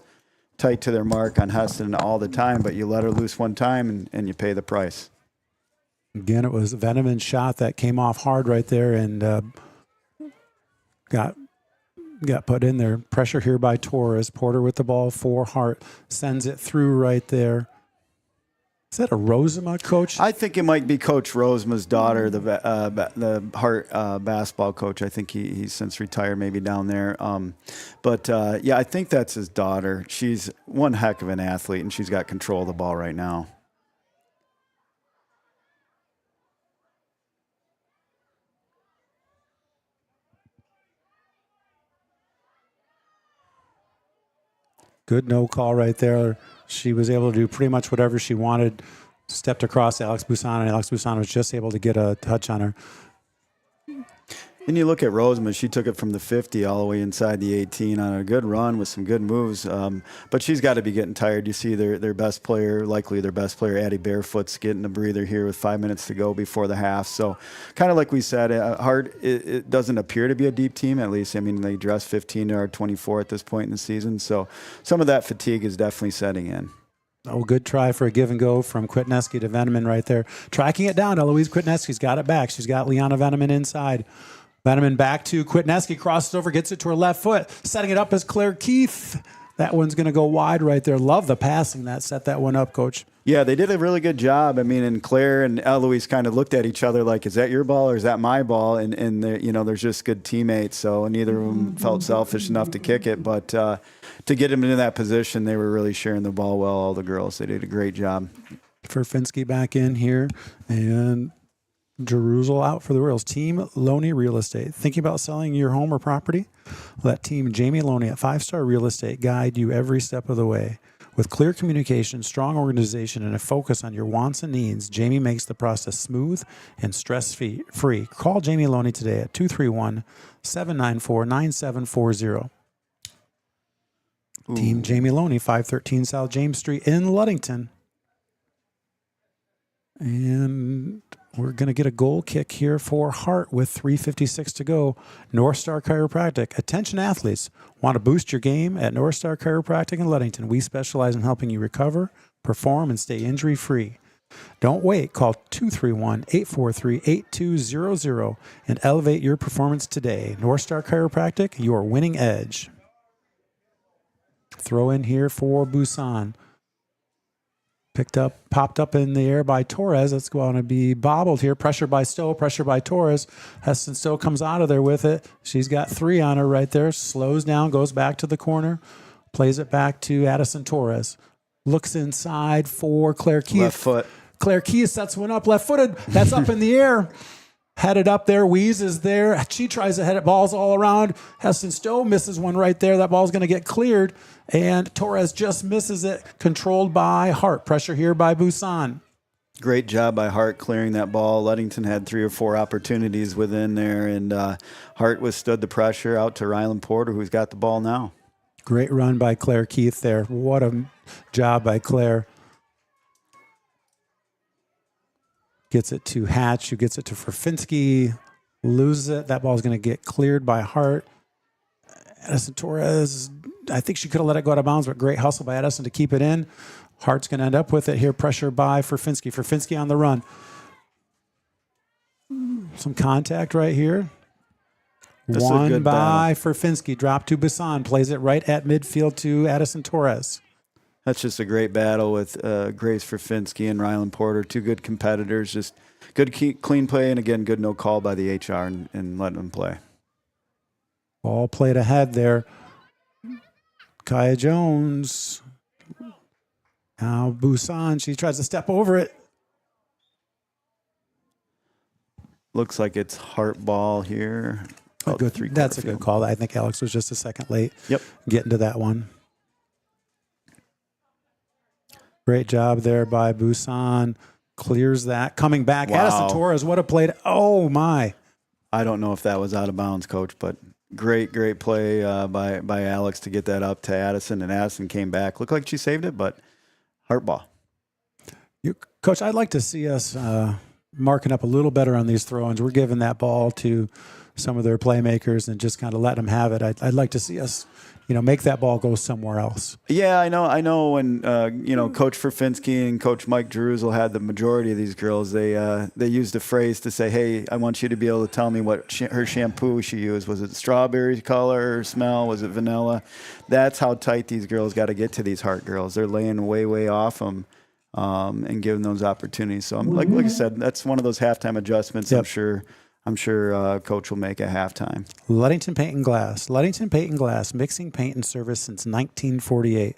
tight to their mark on Heston all the time, but you let her loose one time and you pay the price. Again, it was Veneman's shot that came off hard right there and got got put in there. Pressure here by Torres. Porter with the ball for Hart. Sends it through right there. Is that a Rosema, Coach? I think it might be Coach Rosema's daughter, the Hart basketball coach. I think he's since retired, maybe down there. Yeah, I think that's his daughter. She's one heck of an athlete, and she's got control of the ball right now. Good no call right there. She was able to do pretty much whatever she wanted. Stepped across Alex Busan, and Alex Busan was just able to get a touch on her. And you look at Rosema, she took it from the 50 all the way inside the 18 on a good run with some good moves. But she's got to be getting tired. You see their best player, likely their best player, Addie Barefoot's getting a breather here with 5 minutes to go before the half. So kind of like we said, Hart, it doesn't appear to be a deep team, at least. I mean, they dress 15 to our 24 at this point in the season. So some of that fatigue is definitely setting in. Oh, good try for a give and go from Kwitneski to Veneman right there. Tracking it down. Eloise Kwitneski's got it back. She's got Liana Veneman inside. Veneman back to Kwitneski, crosses over, gets it to her left foot, setting it up as Claire Keith. That one's going to go wide right there. Love the passing that set that one up, Coach. Yeah, they did a really good job. I mean, and Claire and Eloise kind of looked at each other like, is that your ball or is that my ball? And there's just good teammates. So neither of them felt selfish enough to kick it. But to get them into that position, they were really sharing the ball well, all the girls. They did a great job. Furfinski back in here. And Jerusalem out for the Orioles. Team Loney Real Estate. Thinking about selling your home or property? Let Team Jamie Loney at 5-Star Real Estate guide you every step of the way. With clear communication, strong organization, and a focus on your wants and needs, Jamie makes the process smooth and stress-free. Call Jamie Loney today at 231-794-9740. Team Jamie Loney, 513 South James Street in Ludington. And we're going to get a goal kick here for Hart with 3:56 to go. North Star Chiropractic. Attention athletes. Want to boost your game? At North Star Chiropractic in Ludington, we specialize in helping you recover, perform, and stay injury-free. Don't wait. Call 231-843-8200 and elevate your performance today. North Star Chiropractic, your winning edge. Throw in here for Busan. Popped up in the air by Torres. It's going to be bobbled here. Pressure by Stowe, pressure by Torres. Heston Stowe comes out of there with it. She's got 3 on her right there. Slows down, goes back to the corner, plays it back to Addison Torres. Looks inside for Claire Keith. Left foot. Claire Keith sets one up, left-footed. That's up in the air. Headed up there. Weeze is there. She tries to head it. Balls all around. Heston Stowe misses one right there. That ball's going to get cleared. And Torres just misses it. Controlled by Hart. Pressure here by Busan. Great job by Hart clearing that ball. Ludington had 3 or 4 opportunities within there. And Hart withstood the pressure out to Rylan Porter, who's got the ball now. Great run by Claire Keith there. What a job by Claire. Gets it to Hatch, who gets it to Furfinski, loses it. That ball's going to get cleared by Hart. Addison Torres, I think she could have let it go out of bounds, but great hustle by Addison to keep it in. Hart's going to end up with it here. Pressure by Furfinski. Furfinski on the run. Some contact right here. That's One by Furfinski. Drop to Busan. Plays it right at midfield to Addison Torres. That's just a great battle with Grace Furfinski and Rylan Porter, 2 good competitors. Just good, clean play, and again, good no call by the HR and letting them play. Ball played ahead there. Kaya Jones. Now Busan, she tries to step over it. Looks like it's Hart ball here. That's a good call. I think Alex was just a second late. Yep. Getting to that one. Great job there by Busan. Clears that. Coming back. Wow. Addison Torres, what a play. Oh, my. I don't know if that was out of bounds, Coach, but great play by Alex to get that up to Addison, and Addison came back. Looked like she saved it, but Hart ball. Coach, I'd like to see us marking up a little better on these throw-ins. We're giving that ball to some of their playmakers and just kind of letting them have it. I'd like to see us, make that ball go somewhere else. Yeah, I know when, Coach Ferfinski and Coach Mike Jeruzel had the majority of these girls, they used a phrase to say, hey, I want you to be able to tell me what her shampoo she used. Was it strawberry color or smell? Was it vanilla? That's how tight these girls got to get to these Hart girls. They're laying way, way off them and giving those opportunities. So, like I said, that's one of those halftime adjustments. Yep. I'm sure Coach will make at halftime. Ludington Paint and Glass. Ludington Paint and Glass, mixing paint and service since 1948.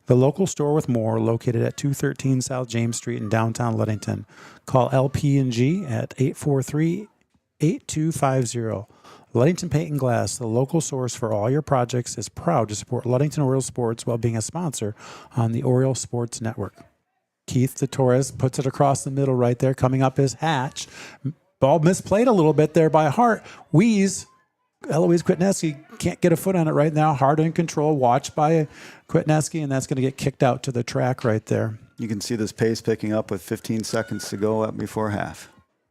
The local store with more, located at 213 South James Street in downtown Ludington. Call LP&G at 843-8250. Ludington Paint and Glass, the local source for all your projects, is proud to support Ludington Orioles sports while being a sponsor on the Oriole Sports Network. Keith de Torres puts it across the middle right there, coming up his hatch. Ball misplayed a little bit there by Hart. Eloise Kwitneski can't get a foot on it right now. Hart in control, watched by Kwitneski, and that's going to get kicked out to the track right there. You can see this pace picking up with 15 seconds to go up before half.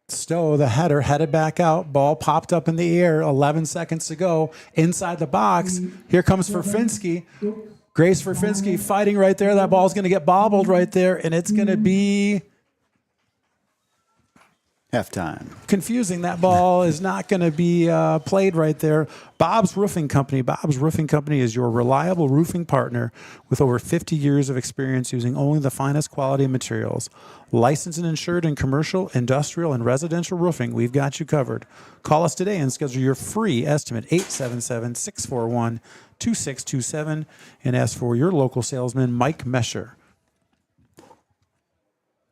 Stowe, the header, headed back out. Ball popped up in the air, 11 seconds to go. Inside the box, here comes Ferfinski. Grace Ferfinski fighting right there. That ball's going to get bobbled right there, and it's going to be halftime. Confusing. That ball is not going to be played right there. Bob's Roofing Company. Bob's Roofing Company is your reliable roofing partner with over 50 years of experience using only the finest quality materials. Licensed and insured in commercial, industrial, and residential roofing, we've got you covered. Call us today and schedule your free estimate, 877-641-2627, and ask for your local salesman, Mike Mesher.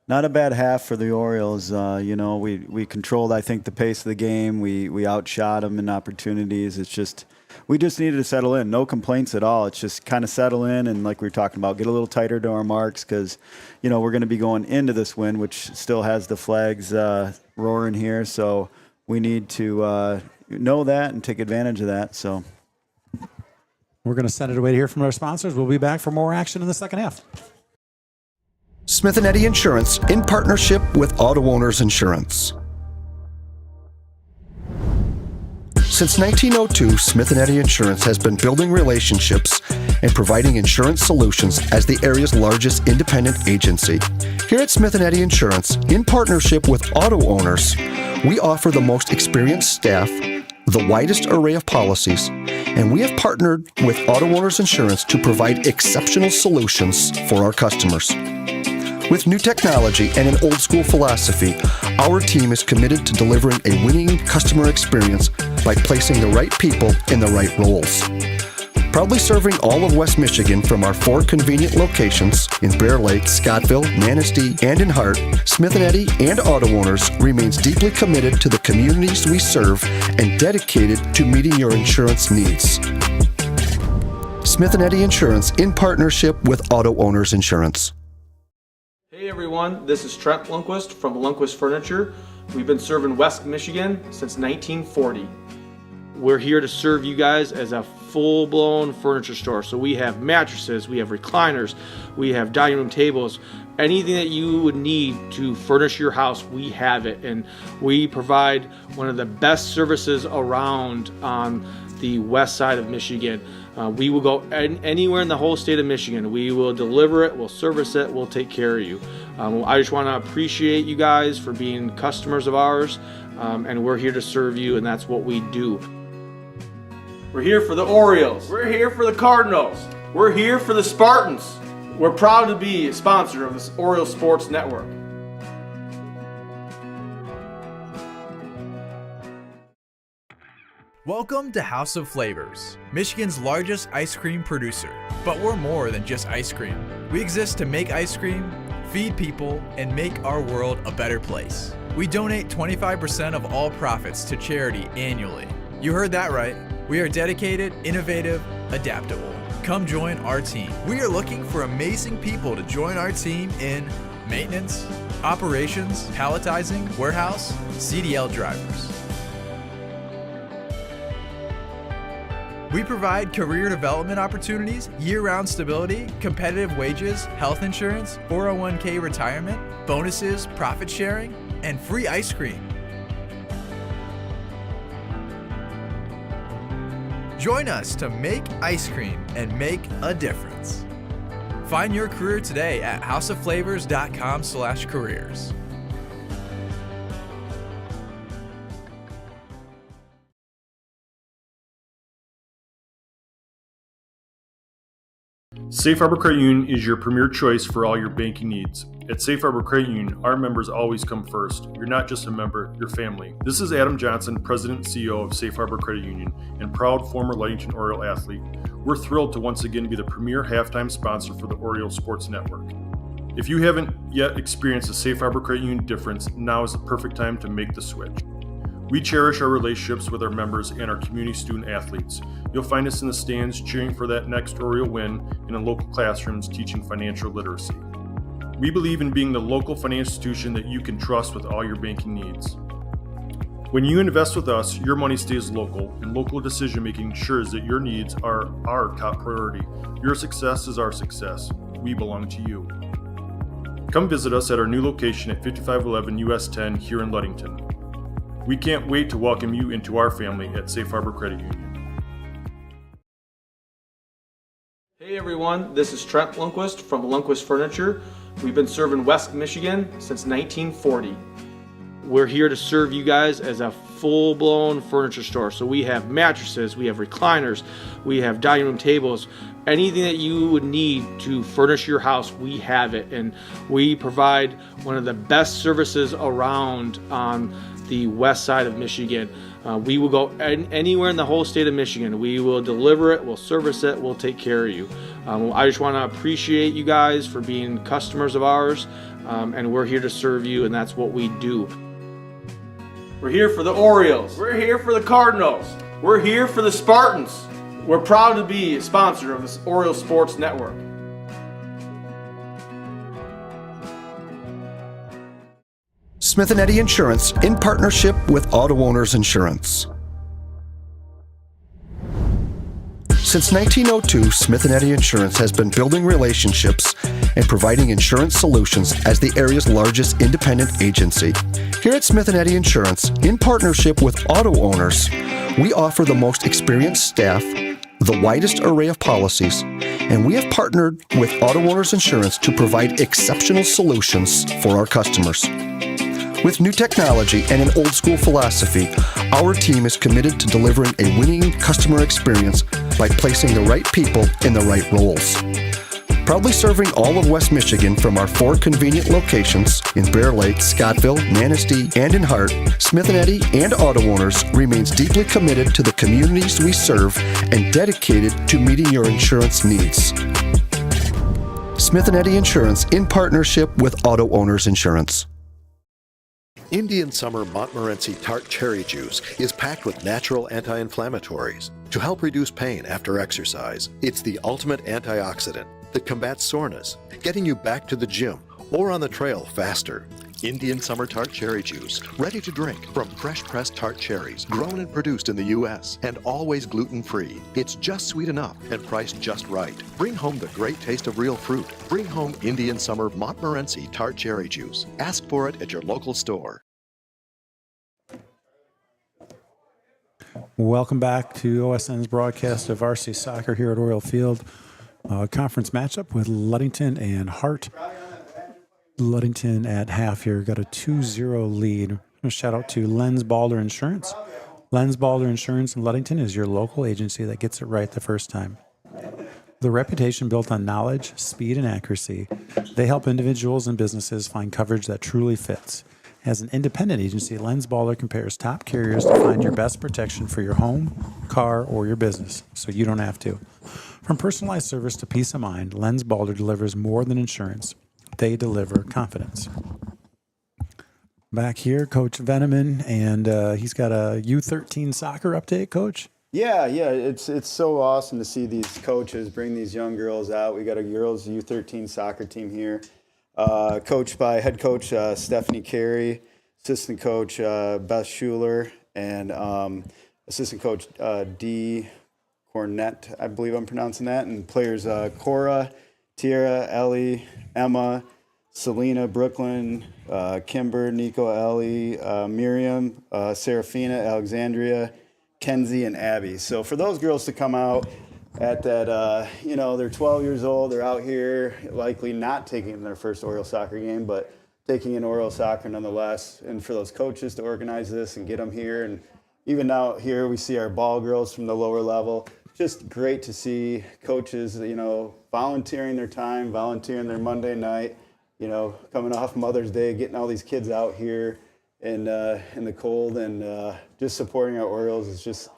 Not a bad half for the Orioles. We controlled, I think, the pace of the game. We outshot them in opportunities. It's just we just needed to settle in. No complaints at all. It's just kind of settle in and, like we were talking about, get a little tighter to our marks because, we're going to be going into this win, which still has the flags roaring here. So we need to know that and take advantage of that. So we're going to send it away to hear from our sponsors. We'll be back for more action in the second half. Smith & Eddy Insurance, in partnership with Auto Owners Insurance. Since 1902, Smith & Eddy Insurance has been building relationships and providing insurance solutions as the area's largest independent agency. Here at Smith & Eddy Insurance, in partnership with Auto Owners, we offer the most experienced staff, the widest array of policies, and we have partnered with Auto Owners Insurance to provide exceptional solutions for our customers. With new technology and an old-school philosophy, our team is committed to delivering a winning customer experience by placing the right people in the right roles. Proudly serving all of West Michigan from our 4 convenient locations in Bear Lake, Scottville, Manistee, and in Hart, Smith & Eddy and Auto Owners remains deeply committed to the communities we serve and dedicated to meeting your insurance needs. Smith & Eddy Insurance, in partnership with Auto Owners Insurance. Hey everyone, this is Trent Lundquist from Lundquist Furniture. We've been serving West Michigan since 1940. We're here to serve you guys as a full-blown furniture store. So we have mattresses, we have recliners, we have dining room tables, anything that you would need to furnish your house, we have it. And we provide one of the best services around on the west side of Michigan. We will go anywhere in the whole state of Michigan. We will deliver it, we'll service it, we'll take care of you. I just want to appreciate you guys for being customers of ours, and we're here to serve you, and that's what we do. We're here for the Orioles. We're here for the Cardinals. We're here for the Spartans. We're proud to be a sponsor of this Oriole Sports Network. Welcome to House of Flavors, Michigan's largest ice cream producer. But we're more than just ice cream. We exist to make ice cream, feed people, and make our world a better place. We donate 25% of all profits to charity annually. You heard that right. We are dedicated, innovative, adaptable. Come join our team. We are looking for amazing people to join our team in maintenance, operations, palletizing, warehouse, CDL drivers. We provide career development opportunities, year-round stability, competitive wages, health insurance, 401k retirement, bonuses, profit sharing, and free ice cream. Join us to make ice cream and make a difference. Find your career today at houseofflavors.com/careers. Safe Harbor Credit Union is your premier choice for all your banking needs. At Safe Harbor Credit Union, our members always come first. You're not just a member, you're family. This is Adam Johnson, President and CEO of Safe Harbor Credit Union and proud former Ludington Oriole athlete. We're thrilled to once again be the premier halftime sponsor for the Oriole Sports Network. If you haven't yet experienced the Safe Harbor Credit Union difference, now is the perfect time to make the switch. We cherish our relationships with our members and our community student athletes. You'll find us in the stands cheering for that next Oriole win and in local classrooms teaching financial literacy. We believe in being the local financial institution that you can trust with all your banking needs. When you invest with us, your money stays local, and local decision-making ensures that your needs are our top priority. Your success is our success. We belong to you. Come visit us at our new location at 5511 US 10 here in Ludington. We can't wait to welcome you into our family at Safe Harbor Credit Union. Hey everyone, this is Trent Lundquist from Lundquist Furniture. We've been serving West Michigan since 1940. We're here to serve you guys as a full-blown furniture store. So we have mattresses, we have recliners, we have dining room tables, anything that you would need to furnish your house, we have it. And we provide one of the best services around on the west side of Michigan. We will go anywhere in the whole state of Michigan. We will deliver it, we'll service it, we'll take care of you. I just want to appreciate you guys for being customers of ours, and we're here to serve you, and that's what we do. We're here for the Orioles. We're here for the Cardinals. We're here for the Spartans. We're proud to be a sponsor of this Oriole Sports Network. Smith & Eddy Insurance in partnership with Auto Owners Insurance. Since 1902, Smith & Eddy Insurance has been building relationships and providing insurance solutions as the area's largest independent agency. Here at Smith & Eddy Insurance, in partnership with Auto Owners, we offer the most experienced staff, the widest array of policies, and we have partnered with Auto Owners Insurance to provide exceptional solutions for our customers. With new technology and an old-school philosophy, our team is committed to delivering a winning customer experience by placing the right people in the right roles. Proudly serving all of West Michigan from our 4 convenient locations in Bear Lake, Scottville, Manistee, and in Hart, Smith & Eddy and Auto Owners remains deeply committed to the communities we serve and dedicated to meeting your insurance needs. Smith & Eddy Insurance in partnership with Auto Owners Insurance. Indian Summer Montmorency Tart Cherry Juice is packed with natural anti-inflammatories to help reduce pain after exercise. It's the ultimate antioxidant that combats soreness, getting you back to the gym or on the trail faster. Indian Summer Tart Cherry Juice, ready to drink from fresh pressed tart cherries, grown and produced in the U.S. and always gluten-free. It's just sweet enough and priced just right. Bring home the great taste of real fruit. Bring home Indian Summer Montmorency Tart Cherry Juice. Ask for it at your local store. Welcome back to OSN's broadcast of varsity soccer here at Oriole Field. Conference matchup with Ludington and Hart. Ludington at half here got a 2-0 lead. A shout out to Lenz Balder Insurance. Lenz Balder Insurance in Ludington is your local agency that gets it right the first time. The reputation built on knowledge, speed, and accuracy. They help individuals and businesses find coverage that truly fits. As an independent agency, Lenz Balder compares top carriers to find your best protection for your home, car, or your business, so you don't have to. From personalized service to peace of mind, Lenz Balder delivers more than insurance. They deliver confidence. Back here, Coach Veneman, and he's got a U13 soccer update, Coach. Yeah, it's so awesome to see these coaches bring these young girls out. We got a girls U13 soccer team here, coached by head coach Stephanie Carey, assistant coach Beth Schuler, and assistant coach D. Cornett, I believe I'm pronouncing that, and players Cora, Tiara, Ellie, Emma, Selena, Brooklyn, Kimber, Nico, Ellie, Miriam, Serafina, Alexandria, Kenzie, and Abby. So for those girls to come out at that, they're 12 years old, they're out here likely not taking their first Oriole soccer game, but taking in Oriole soccer nonetheless. And for those coaches to organize this and get them here. And even out here, we see our ball girls from the lower level. Just great to see coaches, volunteering their time, volunteering their Monday night, coming off Mother's Day, getting all these kids out here in the cold and just supporting our Orioles is just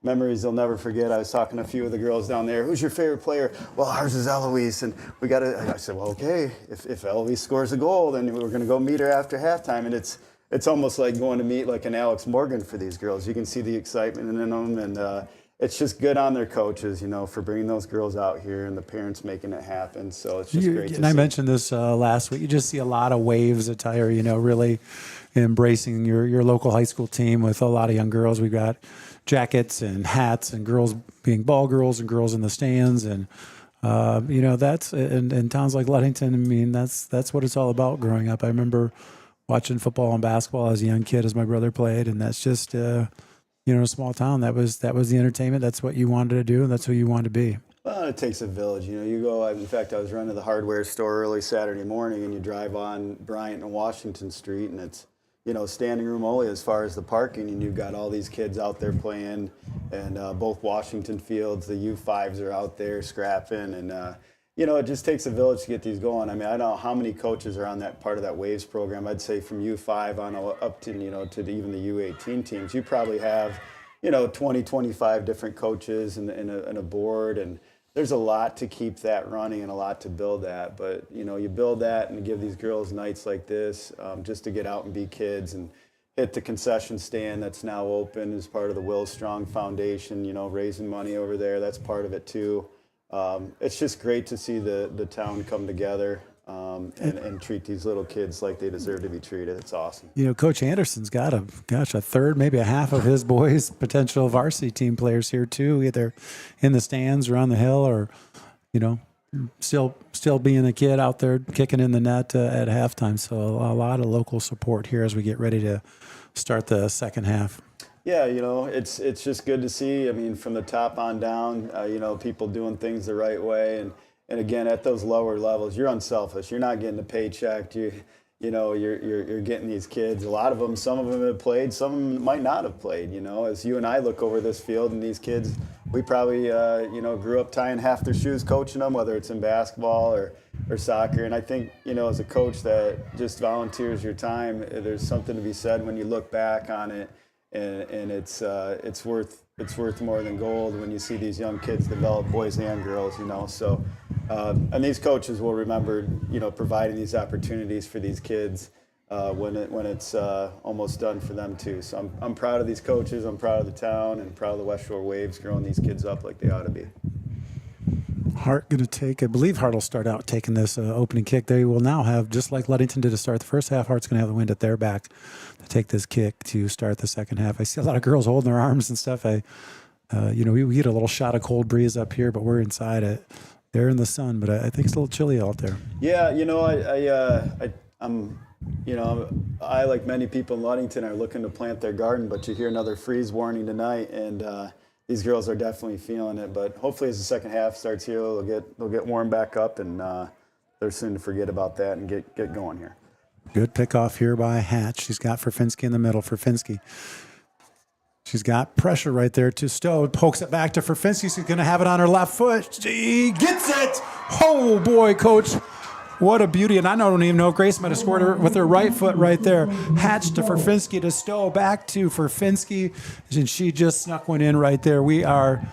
memories they'll never forget. I was talking to a few of the girls down there. Who's your favorite player? Well, ours is Eloise, and I said, well, okay, if Eloise scores a goal, then we're going to go meet her after halftime, and it's almost like going to meet like an Alex Morgan for these girls. You can see the excitement in them, and it's just good on their coaches, for bringing those girls out here and the parents making it happen. So it's just great to see. And I mentioned this last week. You just see a lot of Waves attire, really embracing your local high school team with a lot of young girls. We've got jackets and hats and girls being ball girls and girls in the stands. And, that's in towns like Ludington. I mean, that's what it's all about growing up. I remember watching football and basketball as a young kid as my brother played. And that's just, a small town. That was the entertainment. That's what you wanted to do. And that's who you wanted to be. Well, it takes a village. You go, in fact, I was running to the hardware store early Saturday morning, and you drive on Bryant and Washington Street, and it's, standing room only as far as the parking, and you've got all these kids out there playing, and both Washington Fields, the U5s are out there scrapping, and, it just takes a village to get these going. I mean, I don't know how many coaches are on that part of that Waves program. I'd say from U5 on up to, even the U18 teams, you probably have, 20, 25 different coaches and a board, and there's a lot to keep that running and a lot to build that. But, you build that and give these girls nights like this just to get out and be kids and hit the concession stand that's now open as part of the Will Strong Foundation, raising money over there. That's part of it, too. It's just great to see the town come together and treat these little kids like they deserve to be treated. It's awesome. Coach Anderson's got a third, maybe a half of his boys' potential varsity team players here too, either in the stands or on the hill, or still being a kid out there kicking in the net at halftime. So a lot of local support here as we get ready to start the second half. Yeah, it's just good to see. I mean, from the top on down, people doing things the right way, and again, at those lower levels, you're unselfish. You're not getting a paycheck. You're getting these kids. A lot of them, some of them have played, some of them might not have played. As you and I look over this field and these kids, we probably grew up tying half their shoes coaching them, whether it's in basketball or soccer. And I think as a coach that just volunteers your time, there's something to be said when you look back on it. And it's worth more than gold when you see these young kids develop, boys and girls, So, and these coaches will remember, providing these opportunities for these kids when it's almost done for them too. So I'm proud of these coaches. I'm proud of the town and proud of the West Shore Waves growing these kids up like they ought to be. Hart going to take, I believe Hart will start out taking this opening kick. They will now have, just like Ludington did to start the first half, Hart's going to have the wind at their back to take this kick to start the second half. I see a lot of girls holding their arms and stuff. We get a little shot of cold breeze up here, but we're inside it. They're in the sun, but I think it's a little chilly out there. Yeah, I like many people in Ludington are looking to plant their garden, but you hear another freeze warning tonight, and these girls are definitely feeling it. But hopefully, as the second half starts here, they'll get warmed back up, and they're soon to forget about that and get going here. Good pickoff here by Hatch. She's got Ferfinski in the middle. Ferfinski. She's got pressure right there to Stowe. Pokes it back to Ferfinski. She's going to have it on her left foot. She gets it. Oh, boy, Coach. What a beauty. And I don't even know if Grace might have scored her with her right foot right there. Hatch to Ferfinski to Stowe. Back to Ferfinski. And she just snuck one in right there. We are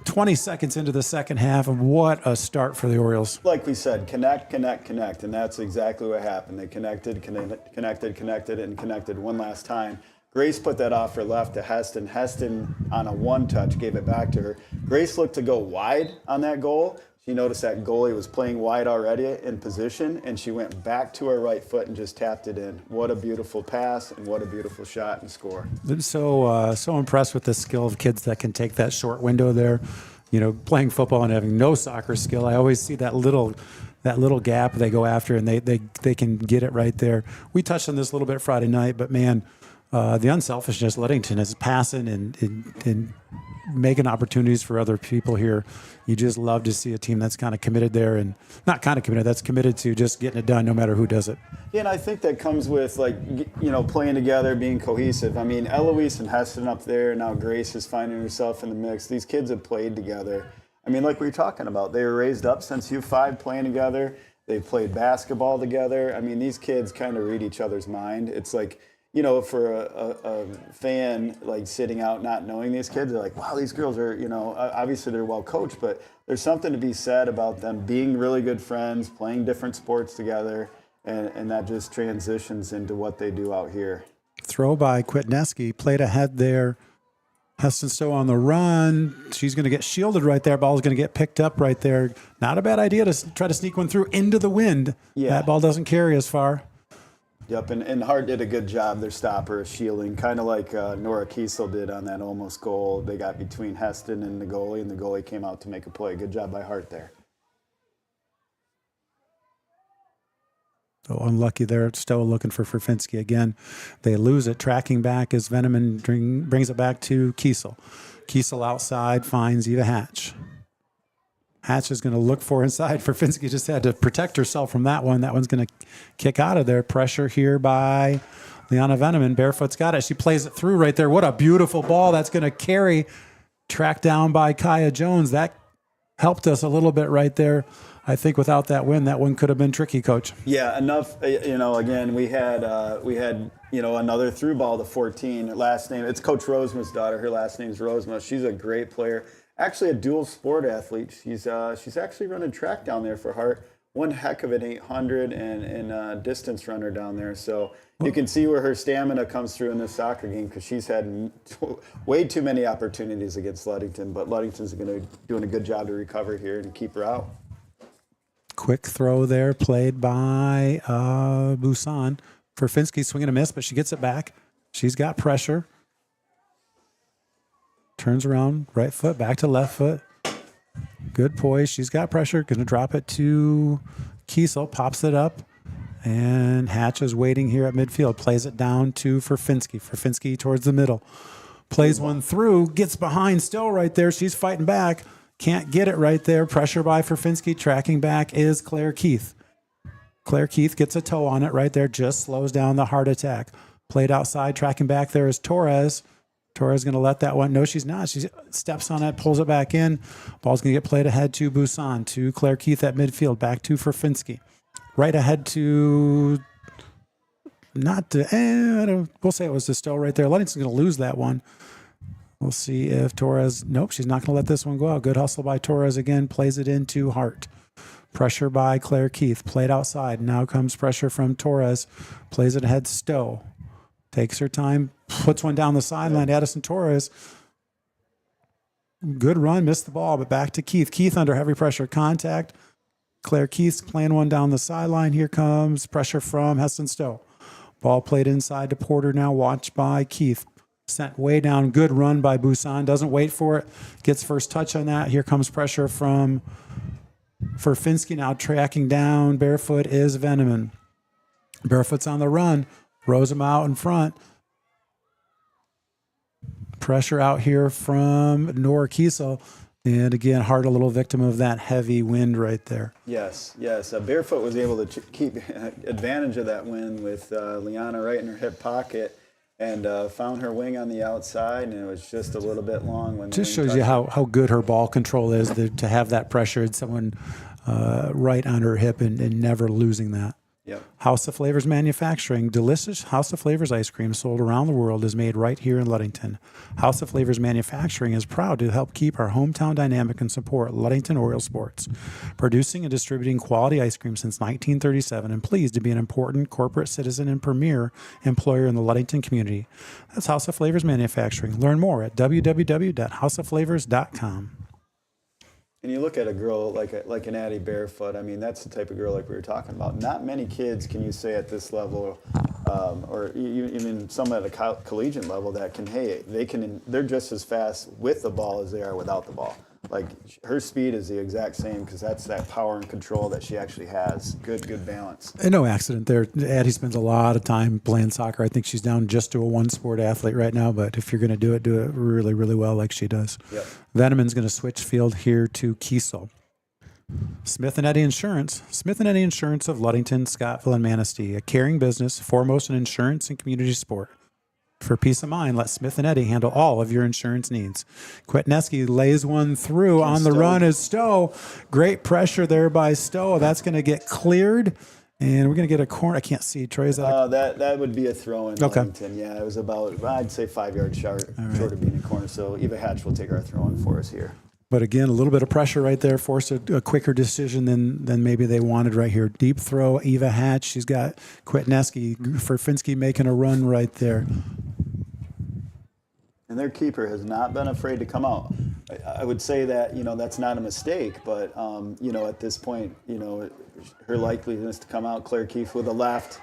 20 seconds into the second half, and what a start for the Orioles. Like we said, connect, and that's exactly what happened. They connected, and connected one last time. Grace put that off her left to Heston. Heston, on a one-touch, gave it back to her. Grace looked to go wide on that goal. She noticed that goalie was playing wide already in position, and she went back to her right foot and just tapped it in. What a beautiful pass, and what a beautiful shot and score. I'm so impressed with the skill of kids that can take that short window there. Playing football and having no soccer skill, I always see that little that little gap they go after, and they can get it right there. We touched on this a little bit Friday night, but man, the unselfishness Ludington is passing and making opportunities for other people here. You just love to see a team that's kind of committed there, and not kind of committed, that's committed to just getting it done no matter who does it. Yeah, and I think that comes with, like, you know, playing together, being cohesive. I mean, Eloise and Heston up there, now Grace is finding herself in the mix. These kids have played together. I mean, like we were talking about, they were raised up since U5 playing together. They've played basketball together. I mean, these kids kind of read each other's mind. It's like, you know, for a fan, like, sitting out not knowing these kids, they're like, wow, these girls are, you know, obviously they're well coached, but there's something to be said about them being really good friends, playing different sports together, and that just transitions into what they do out here. Throw by Kwitneski, played ahead there. Heston Stowe on the run. She's going to get shielded right there. Ball's going to get picked up right there. Not a bad idea to try to sneak one through into the wind. Yeah. That ball doesn't carry as far. Yep, and Hart did a good job, their stopper, shielding, kind of like Nora Kiesel did on that almost goal. They got between Heston and the goalie came out to make a play. Good job by Hart there. So unlucky there. Stowe looking for Ferfinski again. They lose it. Tracking back as Veneman brings it back to Kiesel. Kiesel outside finds Eva Hatch. Hatch is going to look for inside. Ferfinski just had to protect herself from that one. That one's going to kick out of there. Pressure here by Liana Veneman. Barefoot's got it. She plays it through right there. What a beautiful ball. That's going to carry. Tracked down by Kaya Jones. That helped us a little bit right there. I think without that win, that one could have been tricky, Coach. Yeah, enough. You know, again, we had you know, another through ball to 14. Her last name, it's Coach Rosema's daughter. Her last name's Rosema. She's a great player. Actually, a dual sport athlete. She's actually running track down there for Hart. One heck of an 800 and distance runner down there. So you can see where her stamina comes through in this soccer game, because she's had way too many opportunities against Ludington. But Ludington's doing a good job to recover here and keep her out. Quick throw there, played by Busan. Ferfinski swinging a miss, but she gets it back. She's got pressure. Turns around, right foot, back to left foot. Good poise. She's got pressure. Going to drop it to Kiesel. Pops it up. And Hatch is waiting here at midfield. Plays it down to Ferfinski. Ferfinski towards the middle. Plays one through. Gets behind still right there. She's fighting back. Can't get it right there. Pressure by Ferfinski. Tracking back is Claire Keith. Claire Keith gets a toe on it right there. Just slows down the Hart attack. Played outside. Tracking back there is Torres. Torres going to let that one. No, she's not. She steps on it, pulls it back in. Ball's going to get played ahead to Busan, to Claire Keith at midfield, back to Ferfinski. Right ahead to, not to, we'll say it was to Stowe right there. Ludington's going to lose that one. We'll see if Torres, nope, she's not going to let this one go out. Good hustle by Torres again, plays it into Hart. Pressure by Claire Keith, played outside. Now comes pressure from Torres, plays it ahead to Stowe. Takes her time, puts one down the sideline. Addison Torres, good run, missed the ball, but back to Keith. Keith under heavy pressure, contact. Claire Keith's playing one down the sideline. Here comes pressure from Heston Stowe. Ball played inside to Porter now, watched by Keith. Sent way down, good run by Busan. Doesn't wait for it, gets first touch on that. Here comes pressure from Ferfinski now tracking down. Barefoot is Veneman. Barefoot's on the run. Rose him out in front. Pressure out here from Nora Kiesel. And again, Hart a little victim of that heavy wind right there. Yes. Barefoot was able to keep advantage of that wind with Liana right in her hip pocket, and found her wing on the outside, and it was just a little bit long. When just shows you how good her ball control is to have that pressure and someone right on her hip and never losing that. Yep. House of Flavors Manufacturing. Delicious House of Flavors ice cream sold around the world is made right here in Ludington. House of Flavors Manufacturing is proud to help keep our hometown dynamic and support Ludington Orioles sports. Producing and distributing quality ice cream since 1937 and pleased to be an important corporate citizen and premier employer in the Ludington community. That's House of Flavors Manufacturing. Learn more at www.houseofflavors.com. And you look at a girl like an Addie Barefoot. I mean, that's the type of girl like we were talking about. Not many kids can you say at this level, or even some at a collegiate level that can. Hey, they're just as fast with the ball as they are without the ball. like her speed is the exact same because that's that power and control that she actually has. Good balance. And no accident there. Addie spends a lot of time playing soccer. I think she's down just to a one-sport athlete right now, but if you're going to do it really, really well like she does. Yep. Veneman's going to switch field here to Kiesel. Smith & Eddy Insurance. Smith & Eddy Insurance of Ludington, Scottville, and Manistee. A caring business, foremost in insurance and community support. For peace of mind, let Smith & Eddy handle all of your insurance needs. Kwetneski lays one through on the run is Stowe. Great pressure there by Stowe. That's going to get cleared, and we're going to get a corner. I can't see. Troy, is that that would be a throw in Okay. Ludington. Yeah, it was about, I'd say 5 yards short of being a corner. So Eva Hatch will take our throw in for us here. But again, a little bit of pressure right there, forced a quicker decision than maybe they wanted right here. Deep throw, Eva Hatch. She's got Kwetneski, Furfinski making a run right there. And their keeper has not been afraid to come out. I would say that, that's not a mistake, but, at this point, her likeliness to come out, Claire Keefe with a left.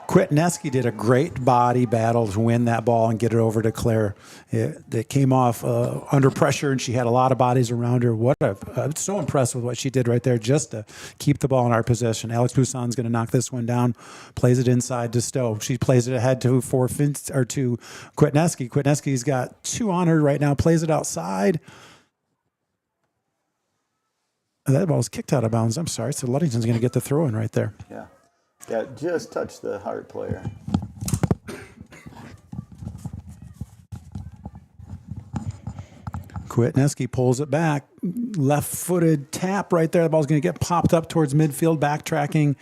Kwetneski did a great body battle to win that ball and get it over to Claire. It came off under pressure, and she had a lot of bodies around her. I'm so impressed with what she did right there just to keep the ball in our possession. Alex Busan's going to knock this one down, plays it inside to Stowe. She plays it ahead to Kwetneski. Kwetneski's got 2 on her right now, plays it outside. That ball's kicked out of bounds. I'm sorry. So Ludington's going to get the throw in right there. Yeah, just touched the Hart player. Kwetneski pulls it back. Left-footed tap right there. The ball's going to get popped up towards midfield. Backtracking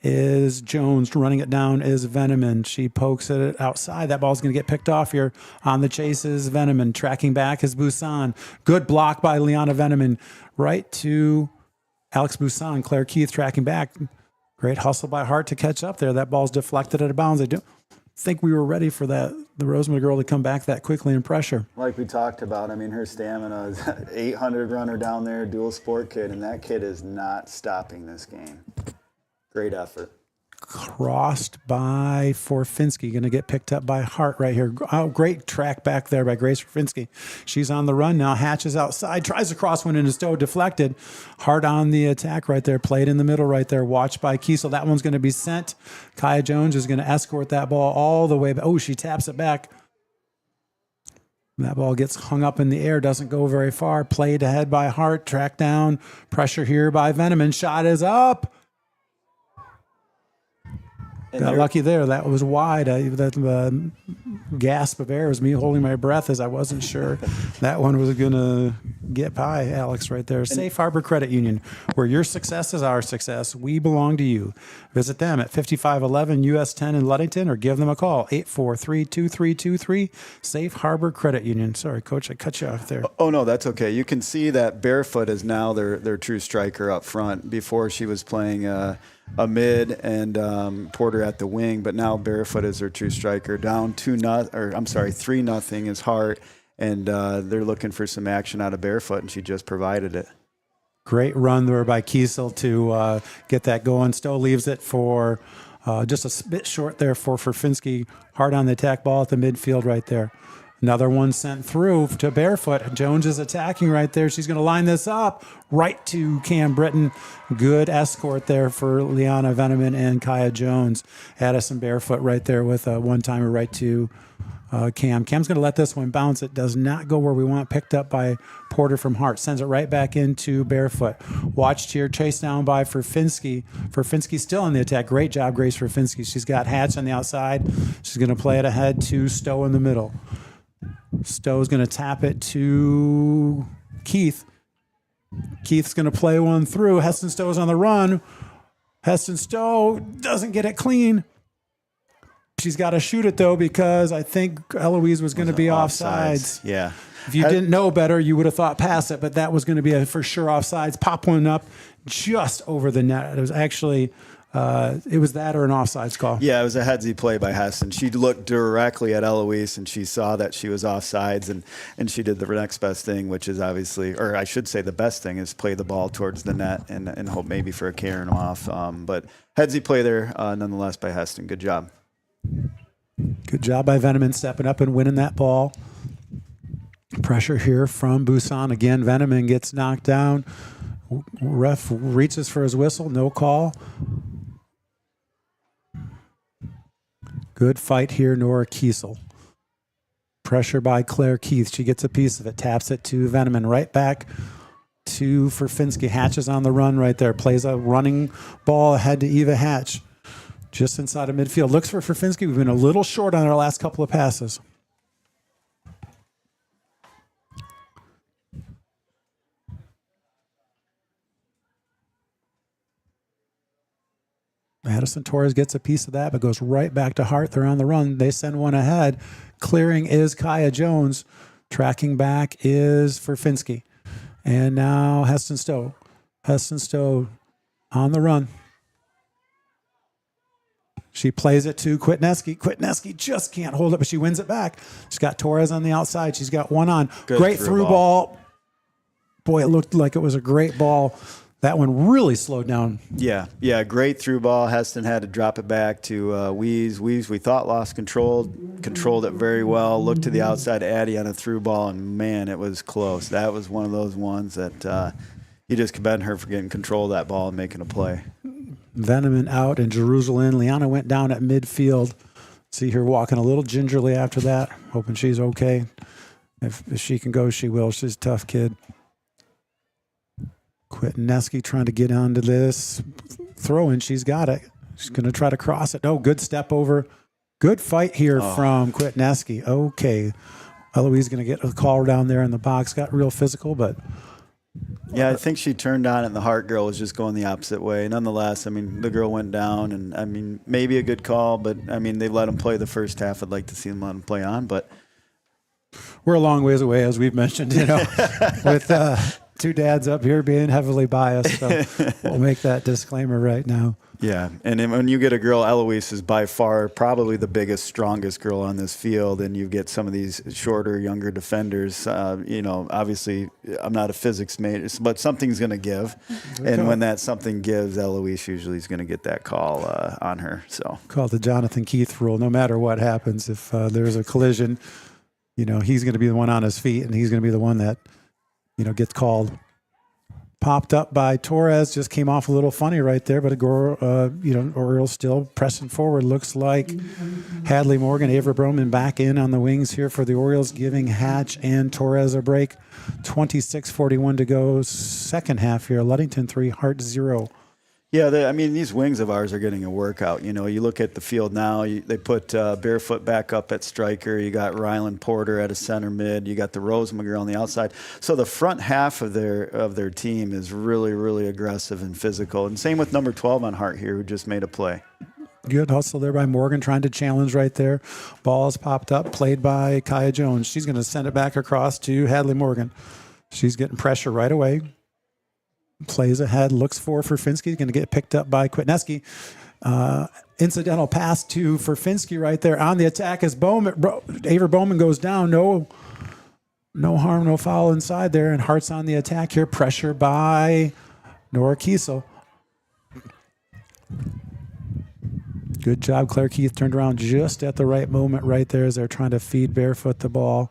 is Jones. Running it down is Veneman. She pokes it outside. That ball's going to get picked off here. On the chase is Veneman. Tracking back is Busan. Good block by Liana Veneman. Right to Alex Busan. Claire Keith tracking back. Great hustle by Hart to catch up there. That ball's deflected out of bounds. I don't think we were ready for the Rosemond girl to come back that quickly in pressure. Like we talked about, her stamina is 800 runner down there, dual sport kid, and that kid is not stopping this game. Great effort. Crossed by Forfinski, going to get picked up by Hart right here. Oh, great track back there by Grace Forfinski. She's on the run now. Hatches outside, tries to cross one into Stowe, deflected. Hart on the attack right there, played in the middle right there. Watched by Kiesel. That one's going to be sent. Kaya Jones is going to escort that ball all the way back. Oh, she taps it back. That ball gets hung up in the air, doesn't go very far. Played ahead by Hart, tracked down. Pressure here by Veneman. Shot is up. Got lucky there. That was wide. That gasp of air was me holding my breath as I wasn't sure that one was going to get by Alex right there. Safe Harbor Credit Union, where your success is our success. We belong to you. Visit them at 5511 US 10 in Ludington or give them a call, 843-2323, Safe Harbor Credit Union. Sorry, Coach, I cut you off there. Oh, no, that's okay. You can see that Barefoot is now their true striker up front. Before she was playing a mid and Porter at the wing, but now Barefoot is their true striker. Down 3-0 is Hart, and they're looking for some action out of Barefoot, and she just provided it. Great run there by Kiesel to get that going. Stowe leaves it for just a bit short there for Finski. Hard on the attack, ball at the midfield right there. Another one sent through to Barefoot. Jones is attacking right there. She's going to line this up right to Cam Britton. Good escort there for Liana Veneman and Kaya Jones. Addison Barefoot right there with a one-timer right to Cam. Cam's going to let this one bounce. It does not go where we want. Picked up by Porter from Hart. Sends it right back into Barefoot. Watched here. Chased down by Forfinski. Forfinski still on the attack. Great job, Grace Forfinski. She's got Hatch on the outside. She's going to play it ahead to Stowe in the middle. Stowe's going to tap it to Keith. Keith's going to play one through. Heston Stowe's on the run. Heston Stowe doesn't get it clean. She's got to shoot it, though, because I think Eloise was going to be offsides. Yeah. If you didn't know better, you would have thought pass it, but that was going to be a for sure offsides. Pop one up just over the net. It was actually... it was that or an offsides call. Yeah, it was a headsy play by Heston. She looked directly at Eloise, and she saw that she was offsides, and she did the next best thing, which is obviously, or I should say the best thing, is play the ball towards the net and hope maybe for a Karen off. But headsy play there nonetheless by Heston. Good job. Good job by Veneman stepping up and winning that ball. Pressure here from Busan. Again, Veneman gets knocked down. Ref reaches for his whistle. No call. Good fight here, Nora Kiesel. Pressure by Claire Keith. She gets a piece of it. Taps it to Veneman. Right back to Furfinski. Hatch is on the run right there. Plays a running ball ahead to Eva Hatch. Just inside of midfield. Looks for Furfinski. We've been a little short on our last couple of passes. Madison Torres gets a piece of that, but goes right back to Hart. They're on the run. They send one ahead. Clearing is Kaya Jones. Tracking back is Furfinski. And now Heston Stowe. Heston Stowe on the run. She plays it to Kwitneski. Kwitneski just can't hold it, but she wins it back. She's got Torres on the outside. She's got one on. Great through ball. Boy, it looked like it was a great ball. That one really slowed down. Yeah, great through ball. Heston had to drop it back to Weeze. Weeze, we thought, lost controlled it very well. Looked to the outside, Addie on a through ball, and man, it was close. That was one of those ones that you just commend her for getting control of that ball and making a play. Veneman out and Jerusalem. Liana went down at midfield. See her walking a little gingerly after that, hoping she's okay. If she can go, she will. She's a tough kid. Kwitneski trying to get onto this throw-in. She's got it. She's going to try to cross it. Oh, good step over. Good fight here from Kwitneski. Okay. Eloise going to get a call down there in the box. Got real physical, but... Yeah, I think she turned on it, and the Hart girl was just going the opposite way. Nonetheless, I mean, the girl went down, and, I mean, maybe a good call, but, I mean, they let them play the first half. I'd like to see them let them play on, but... We're a long ways away, as we've mentioned, with... two dads up here being heavily biased, so we'll make that disclaimer right now. Yeah, and then when you get a girl, Eloise is by far probably the biggest, strongest girl on this field, and you get some of these shorter, younger defenders. Obviously, I'm not a physics major, but something's going to give, and when that something gives, Eloise usually is going to get that call on her. So called the Jonathan Keith rule. No matter what happens, if there's a collision, he's going to be the one on his feet, and he's going to be the one that gets called. Popped up by Torres, just came off a little funny right there, but Orioles still pressing forward. Looks like Hadley Morgan, Ava Broman back in on the wings here for the Orioles, giving Hatch and Torres a break. 26:41 to go, second half here. Ludington 3, Hart 0. Yeah, these wings of ours are getting a workout. You look at the field now. They put Barefoot back up at striker. You got Ryland Porter at a center mid. You got the Rosemond girl on the outside. So the front half of their team is really, really aggressive and physical. And same with number 12 on Hart here, who just made a play. Good hustle there by Morgan, trying to challenge right there. Ball is popped up, played by Kaya Jones. She's going to send it back across to Hadley Morgan. She's getting pressure right away. Plays ahead, looks for Furfinski, going to get picked up by Kwitneski. Incidental pass to Furfinski right there on the attack as Ava Bowman goes down. No harm, no foul inside there, and Hart's on the attack here. Pressure by Nora Kiesel. Good job, Claire Keith turned around just at the right moment right there as they're trying to feed Barefoot the ball.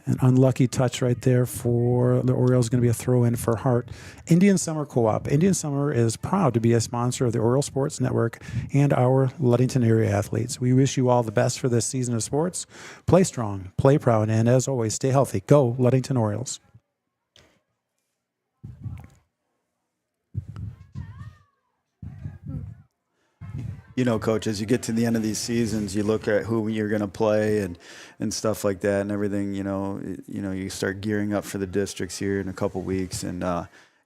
An unlucky touch right there for the Orioles, going to be a throw-in for Hart. Indian Summer Co-op. Indian Summer is proud to be a sponsor of the Oriole Sports Network and our Ludington area athletes. We wish you all the best for this season of sports. Play strong, play proud, and as always, stay healthy. Go Ludington Orioles. Coach, as you get to the end of these seasons, you look at who you're going to play and stuff like that and everything. You start gearing up for the districts here in a couple weeks. And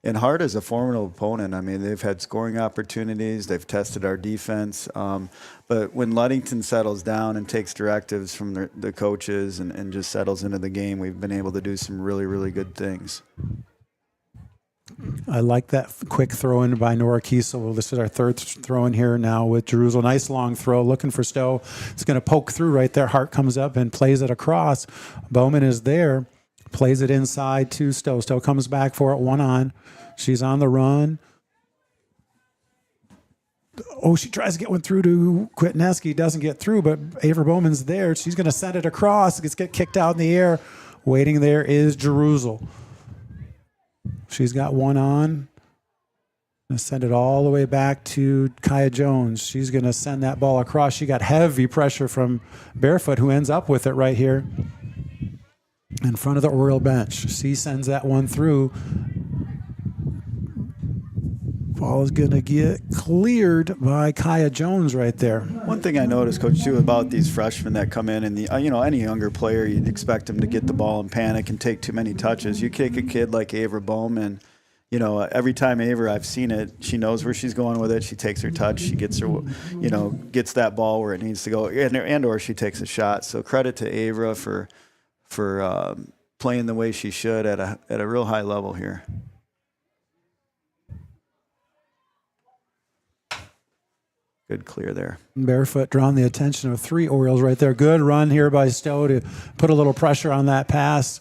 Hart is a formidable opponent. I mean, they've had scoring opportunities. They've tested our defense. But when Ludington settles down and takes directives from the coaches and just settles into the game, we've been able to do some really, really good things. I like that quick throw-in by Nora Kiesel. Well, this is our third throw-in here now with Jerusalem. Nice long throw, looking for Stowe. It's going to poke through right there. Hart comes up and plays it across. Bowman is there, plays it inside to Stowe. Stowe comes back for it, one on. She's on the run. Oh, she tries to get one through to Kwitneski. Doesn't get through, but Ava Bowman's there. She's going to send it across. It's get kicked out in the air. Waiting there is Jerusalem. She's got one on. Gonna send it all the way back to Kaya Jones. She's gonna send that ball across. She got heavy pressure from Barefoot, who ends up with it right here in front of the Oriole bench. She sends that one through. Ball is gonna get cleared by Kaya Jones right there. One thing I noticed, Coach, too, about these freshmen that come in, and the any younger player, you'd expect them to get the ball and panic and take too many touches. You kick a kid like Ava Bowman. Every time I've seen it, she knows where she's going with it. She takes her touch. She gets her, gets that ball where it needs to go, and or she takes a shot. So credit to Ava for playing the way she should at a real high level here. Good clear there. Barefoot drawing the attention of 3 Orioles right there. Good run here by Stowe to put a little pressure on that pass.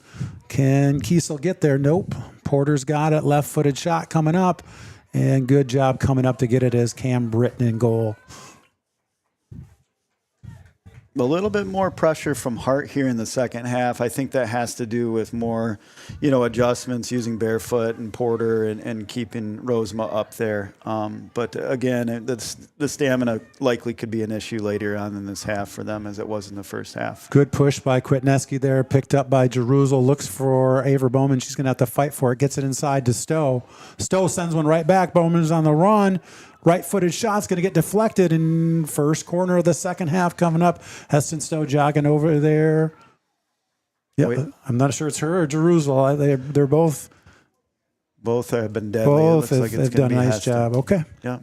Can Kiesel get there? Nope. Porter's got it. Left-footed shot coming up. And good job coming up to get it as Cam Britton in goal. A little bit more pressure from Hart here in the second half. I think that has to do with more, adjustments using Barefoot and Porter and keeping Rosema up there. But again, the stamina likely could be an issue later on in this half for them as it was in the first half. Good push by Kwitneski there, picked up by Jerusalem. Looks for Ava Bowman. She's going to have to fight for it. Gets it inside to Stowe. Stowe sends one right back. Bowman's on the run. Right-footed shot's going to get deflected in first corner of the second half coming up. Heston Stowe jogging over there. Yep, I'm not sure it's her or Jerusalem. They're both. Both have been deadly. Both it looks like it's have done a nice Heston. job. Okay. Yeah.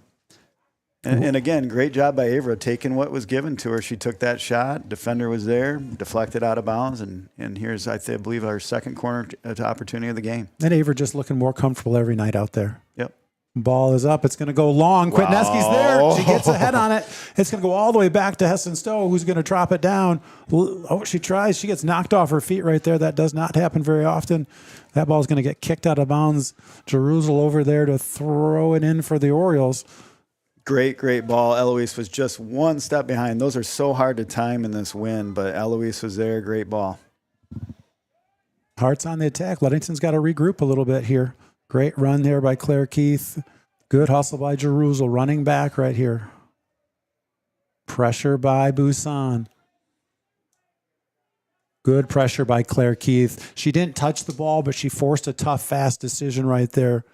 And again, great job by Avra taking what was given to her. She took that shot. Defender was there, deflected out of bounds, and here's, I believe, our second corner opportunity of the game. And Avra just looking more comfortable every night out there. Yep. Ball is up. It's going to go long. Wow. Kwitneski's there. She gets ahead on it. It's going to go all the way back to Heston Stowe, who's going to drop it down. Oh, she tries. She gets knocked off her feet right there. That does not happen very often. That ball is going to get kicked out of bounds. Jerusalem over there to throw it in for the Orioles. Great ball. Eloise was just one step behind. Those are so hard to time in this wind, but Eloise was there. Great ball. Hart's on the attack. Ludington's got to regroup a little bit here. Great run there by Claire Keith. Good hustle by Jerusalem. Running back right here. Pressure by Busan. Good pressure by Claire Keith. She didn't touch the ball, but she forced a tough, fast decision right there.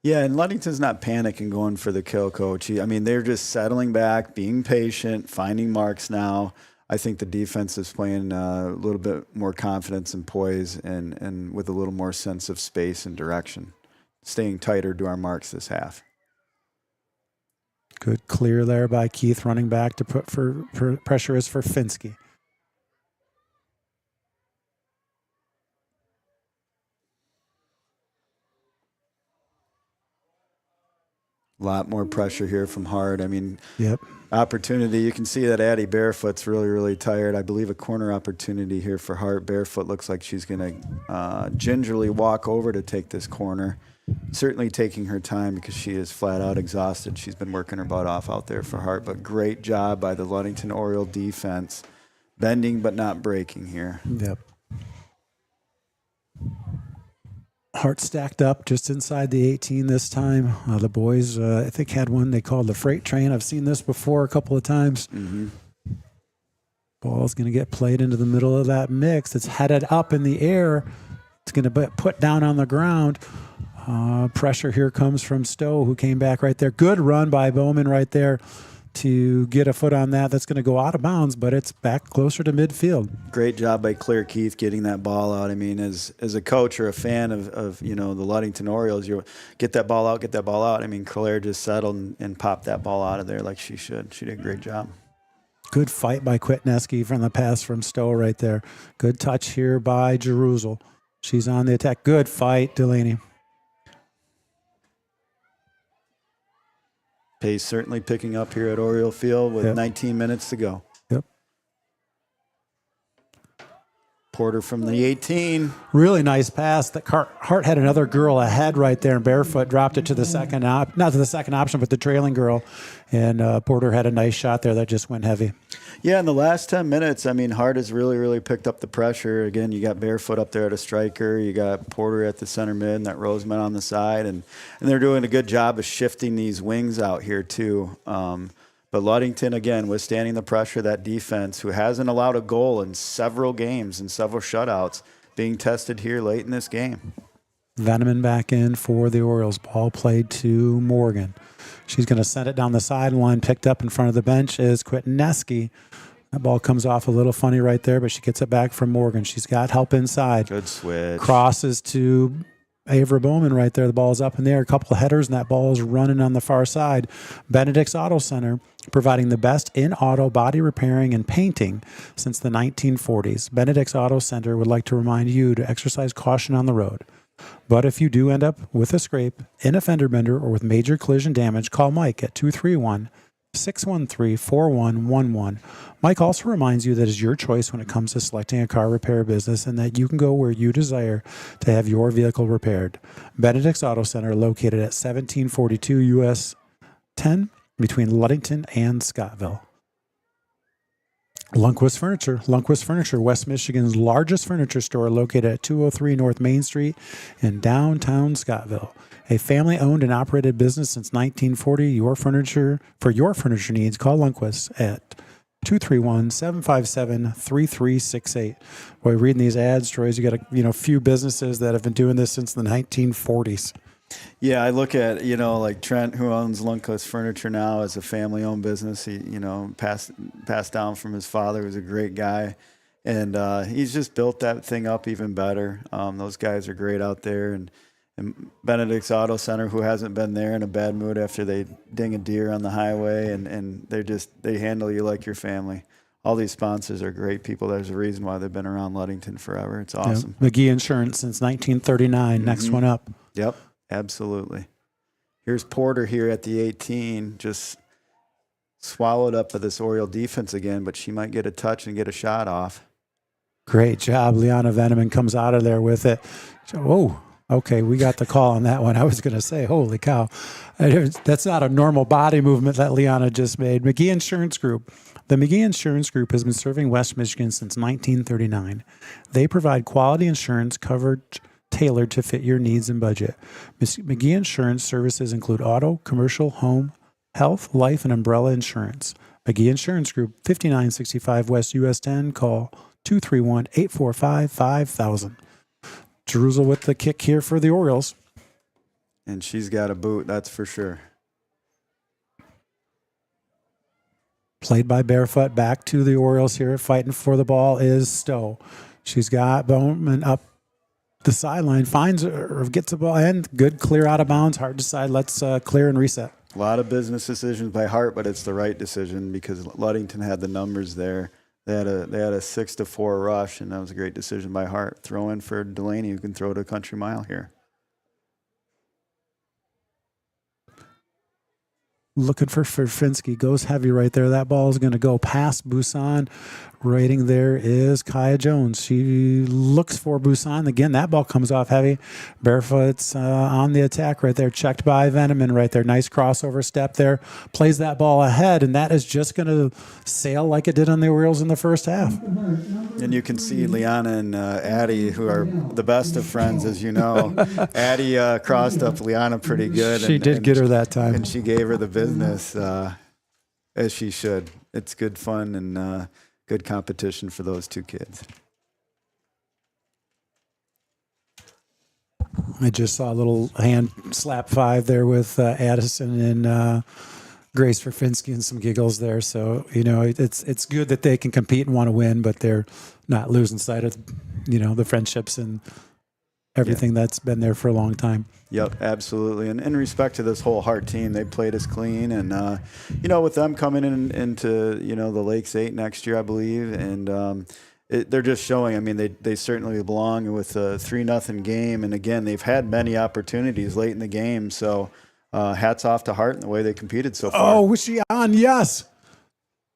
Yeah, and Ludington's not panicking going for the kill, Coach. They're just settling back, being patient, finding marks now. I think the defense is playing a little bit more confidence and poise and with a little more sense of space and direction, staying tighter to our marks this half. Good clear there by Keith, running back to put for pressure is for Finsky. A lot more pressure here from Hart. Yep. Opportunity. You can see that Addie Barefoot's really tired. I believe a corner opportunity here for Hart. Barefoot looks like she's going to gingerly walk over to take this corner. Certainly taking her time because she is flat out exhausted. She's been working her butt off out there for Hart, but great job by the Ludington Oriole defense. Bending but not breaking here. Yep. Hart stacked up just inside the 18 this time. The boys, I think, had one they called the freight train. I've seen this before a couple of times. Mm-hmm. Ball's going to get played into the middle of that mix. It's headed up in the air. It's going to be put down on the ground. Pressure here comes from Stowe, who came back right there. Good run by Bowman right there to get a foot on that. That's going to go out of bounds, but it's back closer to midfield. Great job by Claire Keith getting that ball out. As a coach or a fan of the Ludington Orioles, you get that ball out, Claire just settled and popped that ball out of there like she should. She did a great job. Good fight by Kwitneski from the pass from Stowe right there. Good touch here by Jerusalem. She's on the attack. Good fight, Delaney. Pace certainly picking up here at Oriole Field with Yep. 19 minutes to go. Yep. Porter from the 18. Really nice pass. That Hart had another girl ahead right there, and barefoot dropped it to the second not to the second option, but the trailing girl. And Porter had a nice shot there that just went heavy. Yeah, in the last 10 minutes, I mean, Hart has really, really picked up the pressure. Again, you got Barefoot up there at a striker. You got Porter at the center mid and that Roseman on the side. And they're doing a good job of shifting these wings out here, too. But Ludington, again, withstanding the pressure of that defense, who hasn't allowed a goal in several games and several shutouts, being tested here late in this game. Veneman back in for the Orioles. Ball played to Morgan. She's going to send it down the sideline. Picked up in front of the bench is Quitneski. That ball comes off a little funny right there, but she gets it back from Morgan. She's got help inside. Good switch. Crosses to Avra Bowman right there. The ball's up in the air. A couple of headers, and that ball is running on the far side. Benedict's Auto Center, providing the best in auto body repairing and painting since the 1940s. Benedict's Auto Center would like to remind you to exercise caution on the road. But if you do end up with a scrape, in a fender bender, or with major collision damage, call Mike at 231-613-4111. Mike also reminds you that it's your choice when it comes to selecting a car repair business and that you can go where you desire to have your vehicle repaired. Benedict's Auto Center, located at 1742 US 10 between Ludington and Scottville. Lundquist Furniture. Lundquist Furniture, West Michigan's largest furniture store, located at 203 North Main Street in downtown Scottville. A family-owned and operated business since 1940. For your furniture needs, call Lundquist at 231-757-3368. Boy, reading these ad stories, you got a few businesses that have been doing this since the 1940s. Yeah, I look at, like Trent, who owns Lundquist Furniture now, as a family-owned business. He, passed down from his father, who was a great guy. And he's just built that thing up even better. Those guys are great out there. And Benedict's Auto Center, who hasn't been there, in a bad mood after they ding a deer on the highway. And they handle you like your family. All these sponsors are great people. There's a reason why they've been around Ludington forever. It's awesome. Yeah. McGee Insurance since 1939. Next one up. Yep. Absolutely. Here's Porter here at the 18, just swallowed up by this Oriole defense again, but she might get a touch and get a shot off. Great job. Liana Veneman comes out of there with it. Oh, okay, we got the call on that one. I was going to say, holy cow. That's not a normal body movement that Liana just made. McGee Insurance Group. The McGee Insurance Group has been serving West Michigan since 1939. They provide quality insurance coverage tailored to fit your needs and budget. McGee Insurance services include auto, commercial, home, health, life, and umbrella insurance. McGee Insurance Group, 5965 West US 10. Call 231-845-5000. Jerusalem with the kick here for the Orioles. And she's got a boot, that's for sure. Played by Barefoot. Back to the Orioles here. Fighting for the ball is Stowe. She's got Bowman up the sideline, finds or gets the ball in. Good clear out of bounds. Hart decide, let's clear and reset. A lot of business decisions by Hart, but it's the right decision because Ludington had the numbers there. They had a 6-4 rush, and that was a great decision by Hart. Throw in for Delaney, who can throw to a country mile here. Looking for Finski. Goes heavy right there. That ball is going to go past Busan. Rating there is Kaya Jones. She looks for Busan. Again, that ball comes off heavy. Barefoot's on the attack right there. Checked by Veneman right there. Nice crossover step there. Plays that ball ahead, and that is just going to sail like it did on the Orioles in the first half. And you can see Liana and Addie, who are the best of friends, as you know. Addie crossed up Liana pretty good. She did get her that time. And she gave her the business, as she should. It's good fun and good competition for those two kids. I just saw a little hand slap five there with Addison and Grace Verfinski and some giggles there. So, it's good that they can compete and want to win, but they're not losing sight of, the friendships and everything that's been there for a long time. Yep, absolutely. And in respect to this whole Hart team, they played us clean. And, with them coming into, the Lakes 8 next year, I believe, and they're just showing, they certainly belong with a 3-0 game. And, again, they've had many opportunities late in the game. So hats off to Hart and the way they competed so far. Oh, was she on? Yes.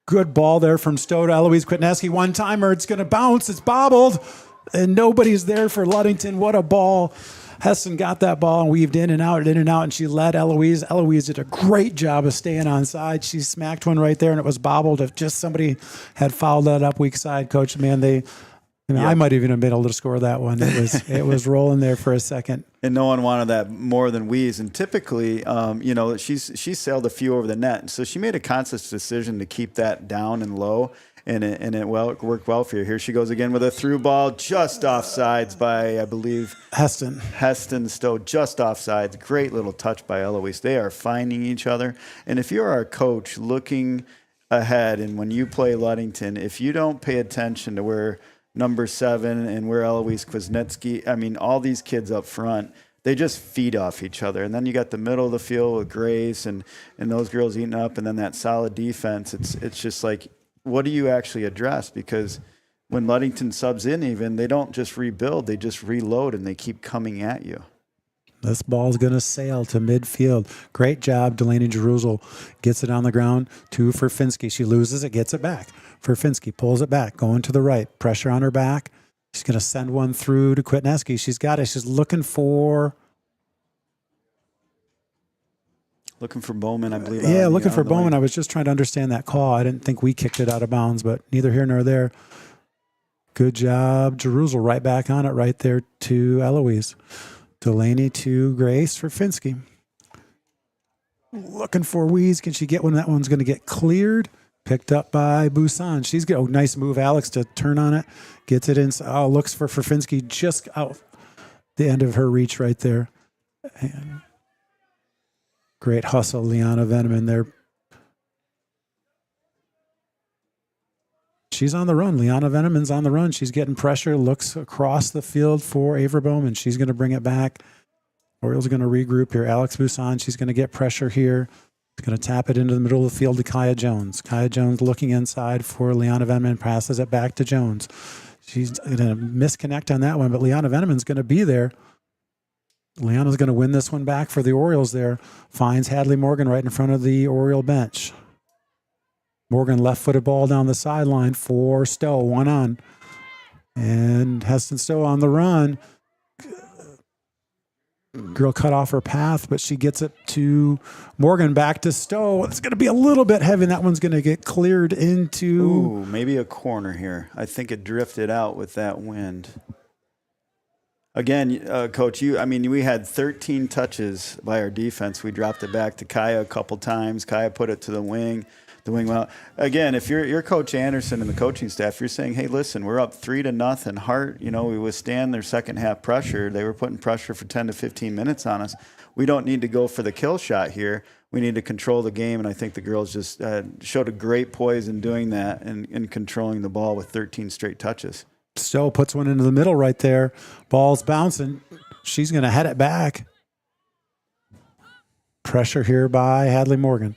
Good ball there from Stowe to Eloise Quitneski. One-timer. It's going to bounce. It's bobbled. and nobody's there for Ludington. What a ball. Heston got that ball and weaved in and out, and she led Eloise. Eloise did a great job of staying on side. She smacked one right there, and it was bobbled. If just somebody had fouled that up weak side, Coach, man, I might even have been able to score that one. It was rolling there for a second. And no one wanted that more than Weeze. And typically, she sailed a few over the net. So she made a conscious decision to keep that down and low, and it worked well for you. Here she goes again with a through ball, just offsides by, I believe, Heston Stowe, just offsides. Great little touch by Eloise. They are finding each other. And if you're our coach looking ahead, and when you play Ludington, if you don't pay attention to where number 7 and where Eloise Kwasniewski, all these kids up front, they just feed off each other. And then you got the middle of the field with Grace and those girls eating up, and then that solid defense. It's just like, what do you actually address? Because when Ludington subs in even, they don't just rebuild, they just reload, and they keep coming at you. This ball's going to sail to midfield. Great job. Delaney Jerusalem gets it on the ground to Furfinski. She loses it, gets it back. Furfinski pulls it back, going to the right. Pressure on her back. She's going to send one through to Kwasniewski. She's got it. She's looking for Bowman, I believe. Yeah, looking for Bowman. I was just trying to understand that call. I didn't think we kicked it out of bounds, but neither here nor there. Good job. Jerusalem right back on it right there to Eloise. Delaney to Grace for Finsky. Looking for Weeze. Can she get one? That one's going to get cleared. Picked up by Busan. She's got a nice move, Alex, to turn on it. Gets it in. Looks for Finsky just out the end of her reach right there. And great hustle, Liana Veneman there. She's on the run. Liana Veneman's on the run. She's getting pressure. Looks across the field for Ava Bowman. She's going to bring it back. Orioles are going to regroup here. Alex Busan, she's going to get pressure here. She's going to tap it into the middle of the field to Kaya Jones. Kaya Jones looking inside for Liana Veneman. Passes it back to Jones. She's going to misconnect on that one, but Liana Veneman's going to be there. Liana's going to win this one back for the Orioles there. Finds Hadley Morgan right in front of the Oriole bench. Morgan left-footed ball down the sideline for Stowe, one on. And Heston Stowe on the run. Girl cut off her path, but she gets it to Morgan, back to Stowe. It's going to be a little bit heavy, and that one's going to get cleared into... Ooh, maybe a corner here. I think it drifted out with that wind. Again, Coach, we had 13 touches by our defense. We dropped it back to Kaya a couple times. Kaya put it to the wing. Well, again, if you're Coach Anderson and the coaching staff, you're saying, hey, listen, we're up 3-0. Hart, we withstand their second half pressure. They were putting pressure for 10 to 15 minutes on us. We don't need to go for the kill shot here. We need to control the game, and I think the girls just showed a great poise in doing that and controlling the ball with 13 straight touches. Stowe puts one into the middle right there. Ball's bouncing. She's going to head it back. Pressure here by Hadley Morgan.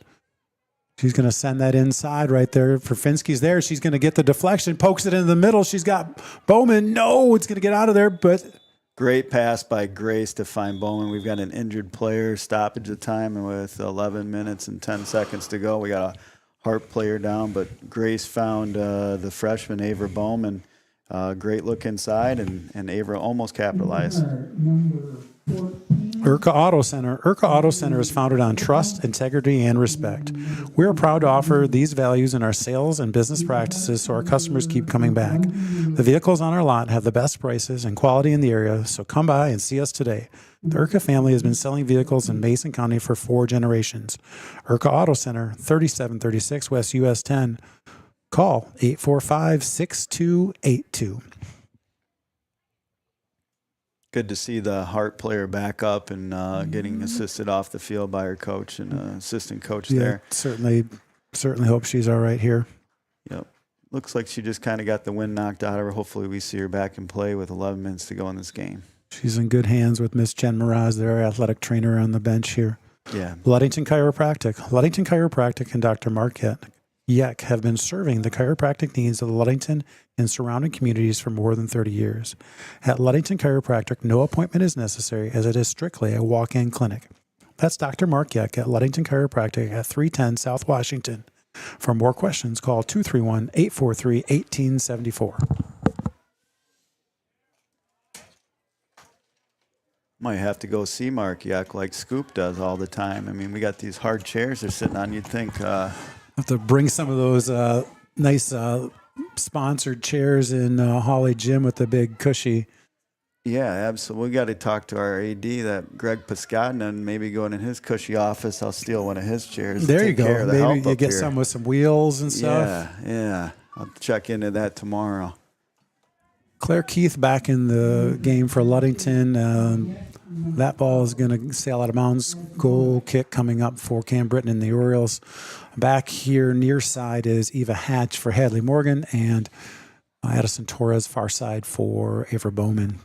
She's going to send that inside right there. Finsky's there. She's going to get the deflection, pokes it into the middle. She's got Bowman. No, it's going to get out of there, but... Great pass by Grace to find Bowman. We've got an injured player, stoppage of time, and with 11 minutes and 10 seconds to go, we got a Hart player down, but Grace found the freshman, Ava Bowman. Great look inside, and Ava almost capitalized. Urca Auto Center. Urca Auto Center is founded on trust, integrity, and respect. We are proud to offer these values in our sales and business practices so our customers keep coming back. The vehicles on our lot have the best prices and quality in the area, so come by and see us today. The Urca family has been selling vehicles in Mason County for 4 generations. Urca Auto Center, 3736 West US 10. Call 845-6282. Good to see the Hart player back up and getting assisted off the field by her coach and assistant coach there. Certainly hope she's all right here. Yep. Looks like she just kind of got the wind knocked out of her. Hopefully we see her back in play with 11 minutes to go in this game. She's in good hands with Miss Jen Mraz, their athletic trainer on the bench here. Yeah. Ludington Chiropractic and Dr. Mark Yek have been serving the chiropractic needs of the Ludington and surrounding communities for more than 30 years. At Ludington Chiropractic, no appointment is necessary as it is strictly a walk-in clinic. That's Dr. Mark Yek at Ludington Chiropractic at 310 South Washington. For more questions, call 231-843-1874. Might have to go see Mark Yuck like Scoop does all the time. I mean, we got these hard chairs they're sitting on. You'd think Have to bring some of those nice sponsored chairs in Holly Gym with the big cushy. Yeah, absolutely. We got to talk to our AD, that Greg Piscadna, and maybe go in his cushy office. I'll steal one of his chairs. There you Take care go. of the Maybe help you up get here. some with some wheels and stuff. Yeah. I'll check into that tomorrow. Claire Keith back in the game for Ludington. That ball is going to sail out of bounds. Goal kick coming up for Cam Britton and the Orioles. Back here near side is Eva Hatch for Hadley Morgan and Addison Torres far side for Ava Bowman.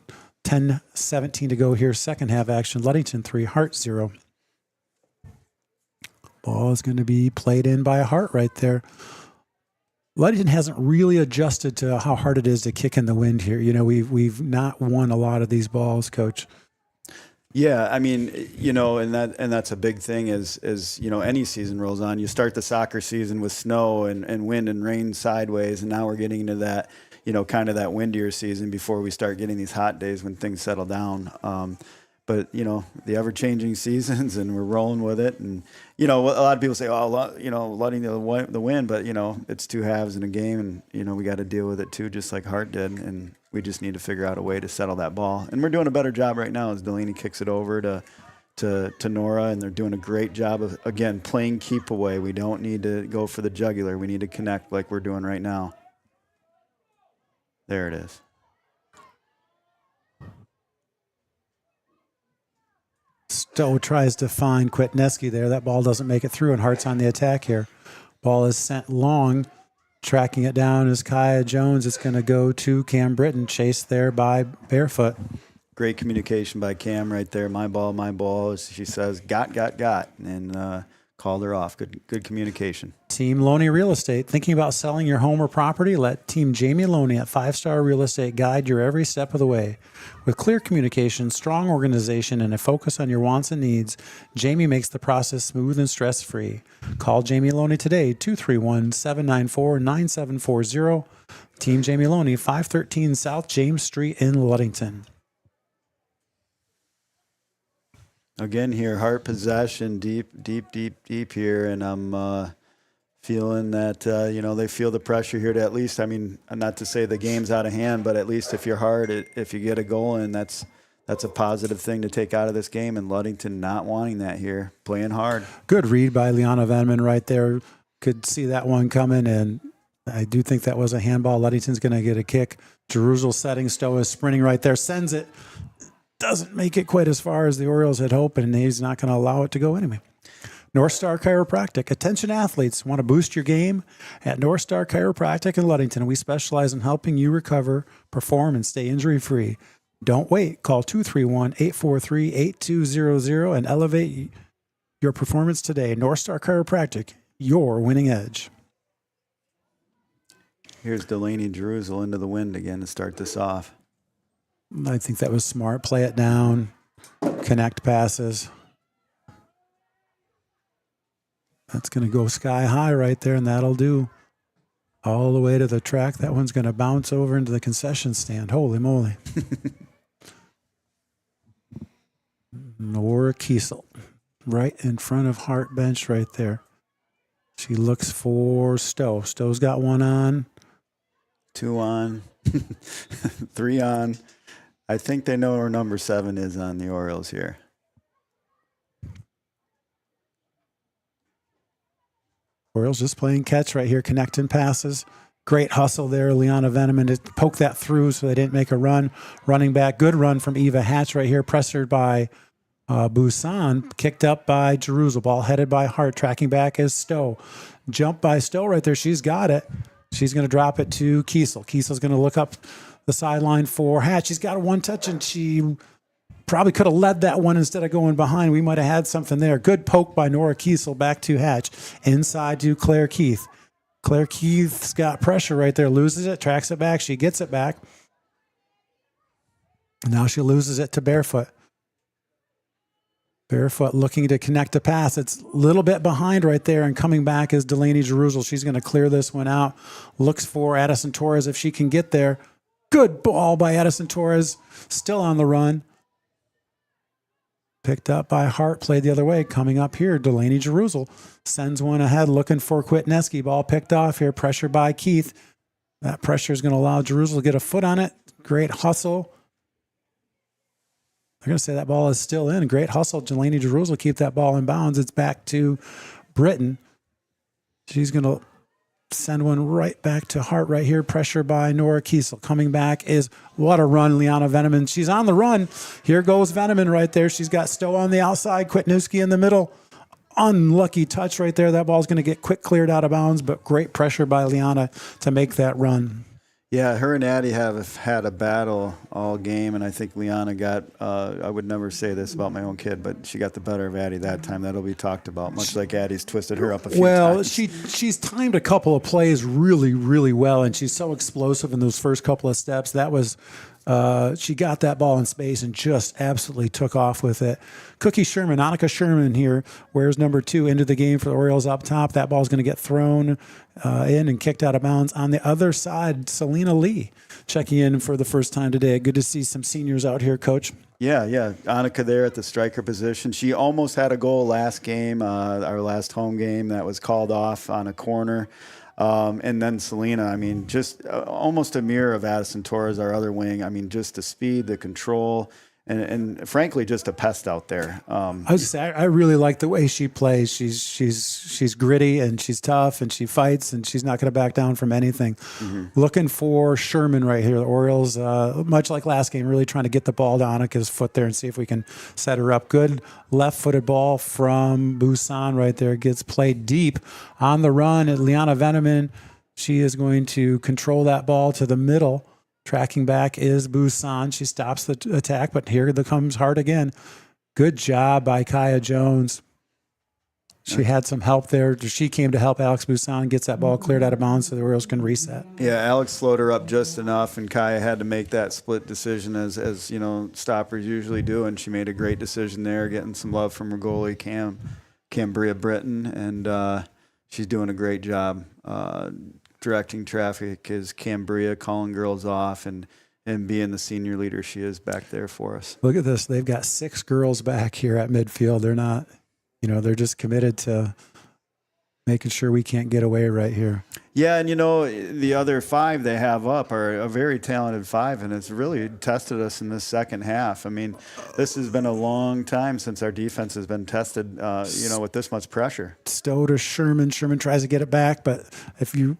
10:17 to go here. Second half action. Ludington 3, Hart 0. Ball is going to be played in by Hart right there. Ludington hasn't really adjusted to how hard it is to kick in the wind here. You know, we've not won a lot of these balls, Coach. Yeah, I mean, you know, and that's a big thing is you know, any season rolls on. You start the soccer season with snow and wind and rain sideways, and now we're getting into that, you know, kind of that windier season before we start getting these hot days when things settle down. But, you know, the ever-changing seasons, and we're rolling with it. And, you know, a lot of people say, oh, you know, letting the wind, but, you know, it's two halves in a game, and, you know, we got to deal with it too, just like Hart did. And we just need to figure out a way to settle that ball. And we're doing a better job right now as Delaney kicks it over to Nora, and they're doing a great job of, again, playing keep away. We don't need to go for the jugular. We need to connect like we're doing right now. There it is. Stowe tries to find Kwitneski there. That ball doesn't make it through, and Hart's on the attack here. Ball is sent long. Tracking it down is Kaya Jones. It's going to go to Cam Britton, chased there by Barefoot. Great communication by Cam right there. My ball, as she says, got, and called her off. Good communication. Team Loney Real Estate. Thinking about selling your home or property? Let Team Jamie Loney at 5 Star Real Estate guide your every step of the way. With clear communication, strong organization, and a focus on your wants and needs, Jamie makes the process smooth and stress-free. Call Jamie Loney today, 231-794-9740. Team Jamie Loney, 513 South James Street in Ludington. Again here, Hart possession, deep here, and I'm feeling that, you know, they feel the pressure here to at least, I mean, not to say the game's out of hand, but at least if you're Hart, if you get a goal in, that's a positive thing to take out of this game, and Ludington not wanting that here, playing hard. Good read by Liana Venman right there. Could see that one coming, and I do think that was a handball. Ludington's going to get a kick. Jerusalem setting. Stowe is sprinting right there, sends it. Doesn't make it quite as far as the Orioles had hoped, and he's not going to allow it to go anyway. North Star Chiropractic. Attention athletes, want to boost your game? At North Star Chiropractic in Ludington, we specialize in helping you recover, perform, and stay injury-free. Don't wait. Call 231-843-8200 and elevate your performance today. North Star Chiropractic, your winning edge. Here's Delaney Jerusalem into the wind again to start this off. I think that was smart. Play it down, connect passes. That's going to go sky high right there, and that'll do. All the way to the track. That one's going to bounce over into the concession stand. Holy moly. Nora Kiesel, right in front of Hart bench right there. She looks for Stowe. Stowe's got one on. 2 on. 3 on. I think they know where number 7 is on the Orioles here. Orioles just playing catch right here, connecting passes. Great hustle there, Liana Veneman to poke that through so they didn't make a run. Running back, good run from Eva Hatch right here, pressured by Busan, kicked up by Jerusalem. Ball headed by Hart, tracking back is Stowe. Jump by Stowe right there, she's got it. She's going to drop it to Kiesel. Kiesel's going to look up the sideline for Hatch. She's got a one touch, and she probably could have led that one instead of going behind. We might have had something there. Good poke by Nora Kiesel back to Hatch. Inside to Claire Keith. Claire Keith's got pressure right there. Loses it, tracks it back. She gets it back. Now she loses it to Barefoot. Barefoot looking to connect a pass. It's a little bit behind right there, and coming back is Delaney Jerusalem. She's going to clear this one out. Looks for Addison Torres if she can get there. Good ball by Addison Torres. Still on the run. Picked up by Hart, played the other way. Coming up here, Delaney Jerusalem sends one ahead, looking for Kwitneski. Ball picked off here, pressure by Keith. That pressure is going to allow Jerusalem to get a foot on it. Great hustle. They're going to say that ball is still in. Great hustle. Delaney Jerusalem keep that ball in bounds. It's back to Britton. She's going to send one right back to Hart right here. Pressure by Nora Kiesel. Coming back is, what a run, Liana Veneman. She's on the run. Here goes Veneman right there. She's got Stowe on the outside, Kwitniewski in the middle. Unlucky touch right there. That ball's going to get quick cleared out of bounds, but great pressure by Liana to make that run. Yeah, her and Addie have had a battle all game, and I think Liana got, I would never say this about my own kid, but she got the better of Addie that time. That'll be talked about, much like Addie's twisted her up a few times. Well, she's timed a couple of plays really, really well, and she's so explosive in those first couple of steps. That was, she got that ball in space and just absolutely took off with it. Cookie Sherman, Annika Sherman here, wears number 2 into the game for the Orioles up top. That ball's going to get thrown in and kicked out of bounds. On the other side, Selena Lee checking in for the first time today. Good to see some seniors out here, Coach. Yeah. Annika there at the striker position. She almost had a goal last game, our last home game, that was called off on a corner. And then Selena, I mean, just almost a mirror of Addison Torres, our other wing. I mean, just the speed, the control, and frankly, just a pest out there. I really like the way she plays. She's gritty and she's tough and she fights and she's not going to back down from anything. Mm-hmm. Looking for Sherman right here. The Orioles, much like last game, really trying to get the ball to Annika's foot there and see if we can set her up. Good left-footed ball from Busan right there. Gets played deep on the run at Liana Veneman. She is going to control that ball to the middle. Tracking back is Busan. She stops the attack, but here comes Hart again. Good job by Kaya Jones. She had some help there. She came to help Alex Busan, gets that ball cleared out of bounds so the Orioles can reset. Yeah, Alex slowed her up just enough, and Kaya had to make that split decision as you know, stoppers usually do, and she made a great decision there, getting some love from her goalie, Cambria Britton, and she's doing a great job. Directing traffic is Cambria, calling girls off, and being the senior leader she is back there for us. Look at this. They've got 6 girls back here at midfield. They're not, they're just committed to making sure we can't get away right here. Yeah, and the other 5 they have up are a very talented 5, and it's really tested us in this second half. I mean, this has been a long time since our defense has been tested, with this much pressure. Stowe to Sherman. Sherman tries to get it back, but if you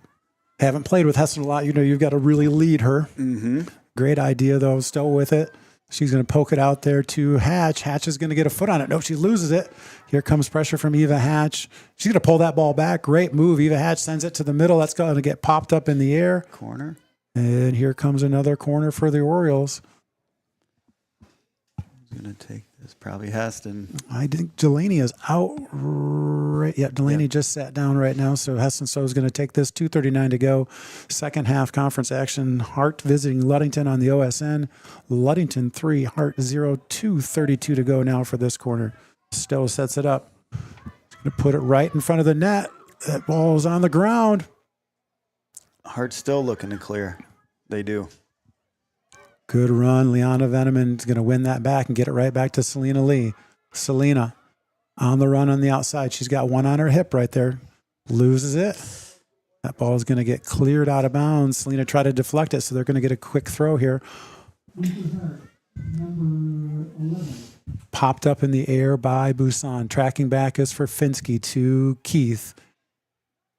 haven't played with Hessen a lot, you've got to really lead her. Mm-hmm. Great idea, though. Stowe with it. She's going to poke it out there to Hatch. Hatch is going to get a foot on it. No, she loses it. Here comes pressure from Eva Hatch. She's going to pull that ball back. Great move. Eva Hatch sends it to the middle. That's going to get popped up in the air. Corner. And here comes another corner for the Orioles. Who's going to take this? Probably Heston. I think Delaney is out. Delaney just sat down right now, so Heston Stowe is going to take this. 2:39 to go. Second half conference action. Hart visiting Ludington on the OSN. Ludington 3, Hart 0, 2:32 to go now for this corner. Stowe sets it up. He's going to put it right in front of the net. That ball is on the ground. Hart's still looking to clear. They do. Good run. Liana Veneman is going to win that back and get it right back to Selena Lee. Selena on the run on the outside. She's got one on her hip right there. Loses it. That ball is going to get cleared out of bounds. Selena tried to deflect it, so they're going to get a quick throw here. Popped up in the air by Busan. Tracking back is for Finsky to Keith.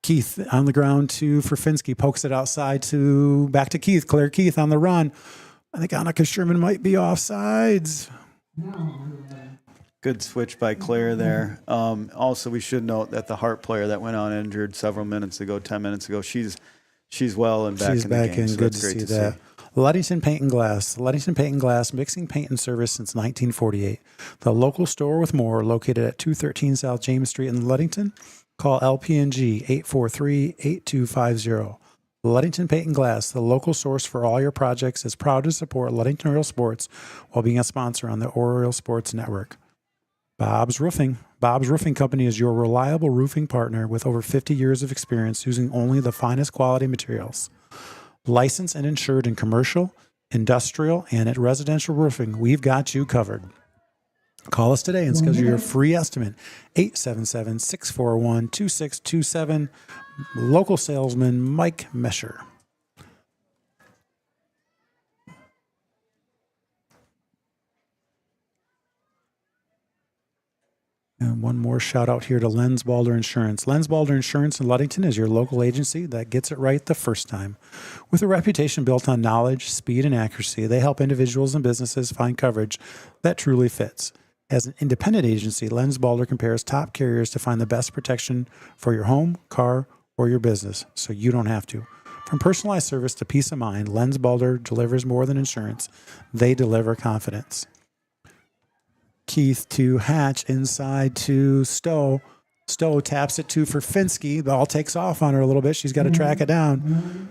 Keith on the ground to Finsky. Pokes it outside to back to Keith. Claire Keith on the run. I think Annika Sherman might be offsides. Good switch by Claire there. Also, we should note that the Hart player that went out injured several minutes ago, 10 minutes ago, she's well and back She's in back the game. in. So Good that's to great see that. Ludington Paint and Glass. Ludington Paint and Glass, mixing paint and service since 1948. The local store with more, located at 213 South James Street in Ludington. Call LPNG 843-8250. Ludington Paint and Glass, the local source for all your projects, is proud to support Ludington Oriole Sports while being a sponsor on the Oriole Sports Network. Bob's Roofing. Bob's Roofing Company is your reliable roofing partner with over 50 years of experience using only the finest quality materials. Licensed and insured in commercial, industrial, and at residential roofing, we've got you covered. Call us today and schedule your free estimate. 877-641-2627. Local salesman Mike Mesher. And one more shout out here to Lenz Balder Insurance. Lenz Balder Insurance in Ludington is your local agency that gets it right the first time. With a reputation built on knowledge, speed, and accuracy, they help individuals and businesses find coverage that truly fits. As an independent agency, Lenz Balder compares top carriers to find the best protection for your home, car, or your business, so you don't have to. From personalized service to peace of mind, Lenz Balder delivers more than insurance. They deliver confidence. Keith to Hatch, inside to Stowe. Stowe taps it to Furfinski. The ball takes off on her a little bit. She's got to track it down.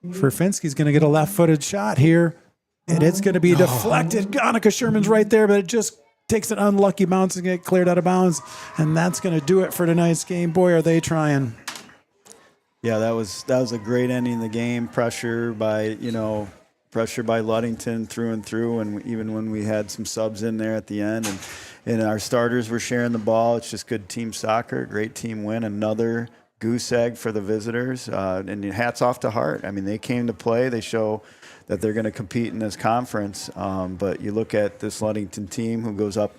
Furfinski's going to get a left-footed shot here, and it's going to be deflected. Annika Sherman's right there, but it just takes an unlucky bounce and get cleared out of bounds, and that's going to do it for tonight's game. Boy, are they trying. Yeah, that was a great ending of the game. Pressure by Ludington through and through, and even when we had some subs in there at the end, and our starters were sharing the ball. It's just good team soccer, great team win. Another goose egg for the visitors, and hats off to Hart. I mean, they came to play. They show that they're going to compete in this conference. But you look at this Ludington team who goes up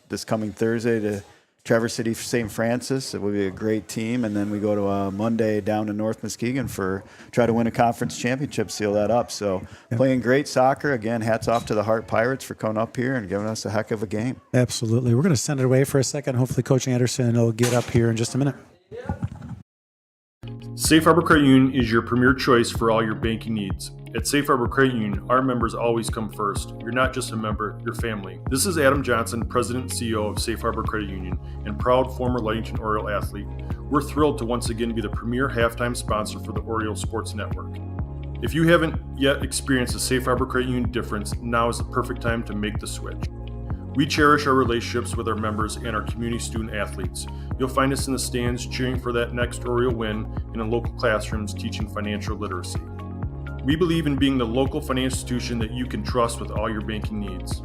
this coming Thursday to Traverse City St. Francis. It will be a great team. And then we go to Monday down to North Muskegon try to win a conference championship, seal that up. So playing great soccer. Again, hats off to the Hart Pirates for coming up here and giving us a heck of a game. Absolutely. We're going to send it away for a second. Hopefully Coach Anderson will get up here in just a minute. Safe Harbor Credit Union is your premier choice for all your banking needs. At Safe Harbor Credit Union, our members always come first. You're not just a member, you're family. This is Adam Johnson, President and CEO of Safe Harbor Credit Union and proud former Ludington Oriole athlete. We're thrilled to once again be the premier halftime sponsor for the Oriole Sports Network. If you haven't yet experienced the Safe Harbor Credit Union difference, now is the perfect time to make the switch. We cherish our relationships with our members and our community student athletes. You'll find us in the stands cheering for that next Oriole win and in local classrooms teaching financial literacy. We believe in being the local financial institution that you can trust with all your banking needs.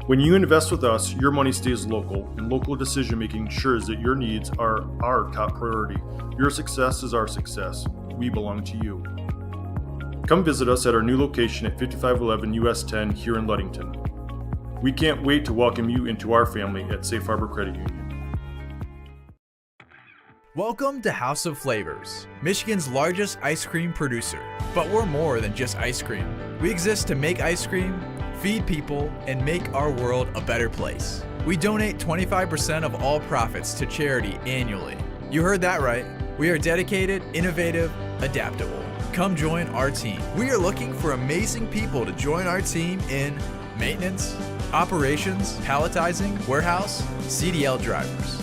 When you invest with us, your money stays local, and local decision-making ensures that your needs are our top priority. Your success is our success. We belong to you. Come visit us at our new location at 5511 US 10 here in Ludington. We can't wait to welcome you into our family at Safe Harbor Credit Union. Welcome to House of Flavors, Michigan's largest ice cream producer. But we're more than just ice cream. We exist to make ice cream, feed people, and make our world a better place. We donate 25% of all profits to charity annually. You heard that right. We are dedicated, innovative, adaptable. Come join our team. We are looking for amazing people to join our team in maintenance, operations, palletizing, warehouse, CDL drivers.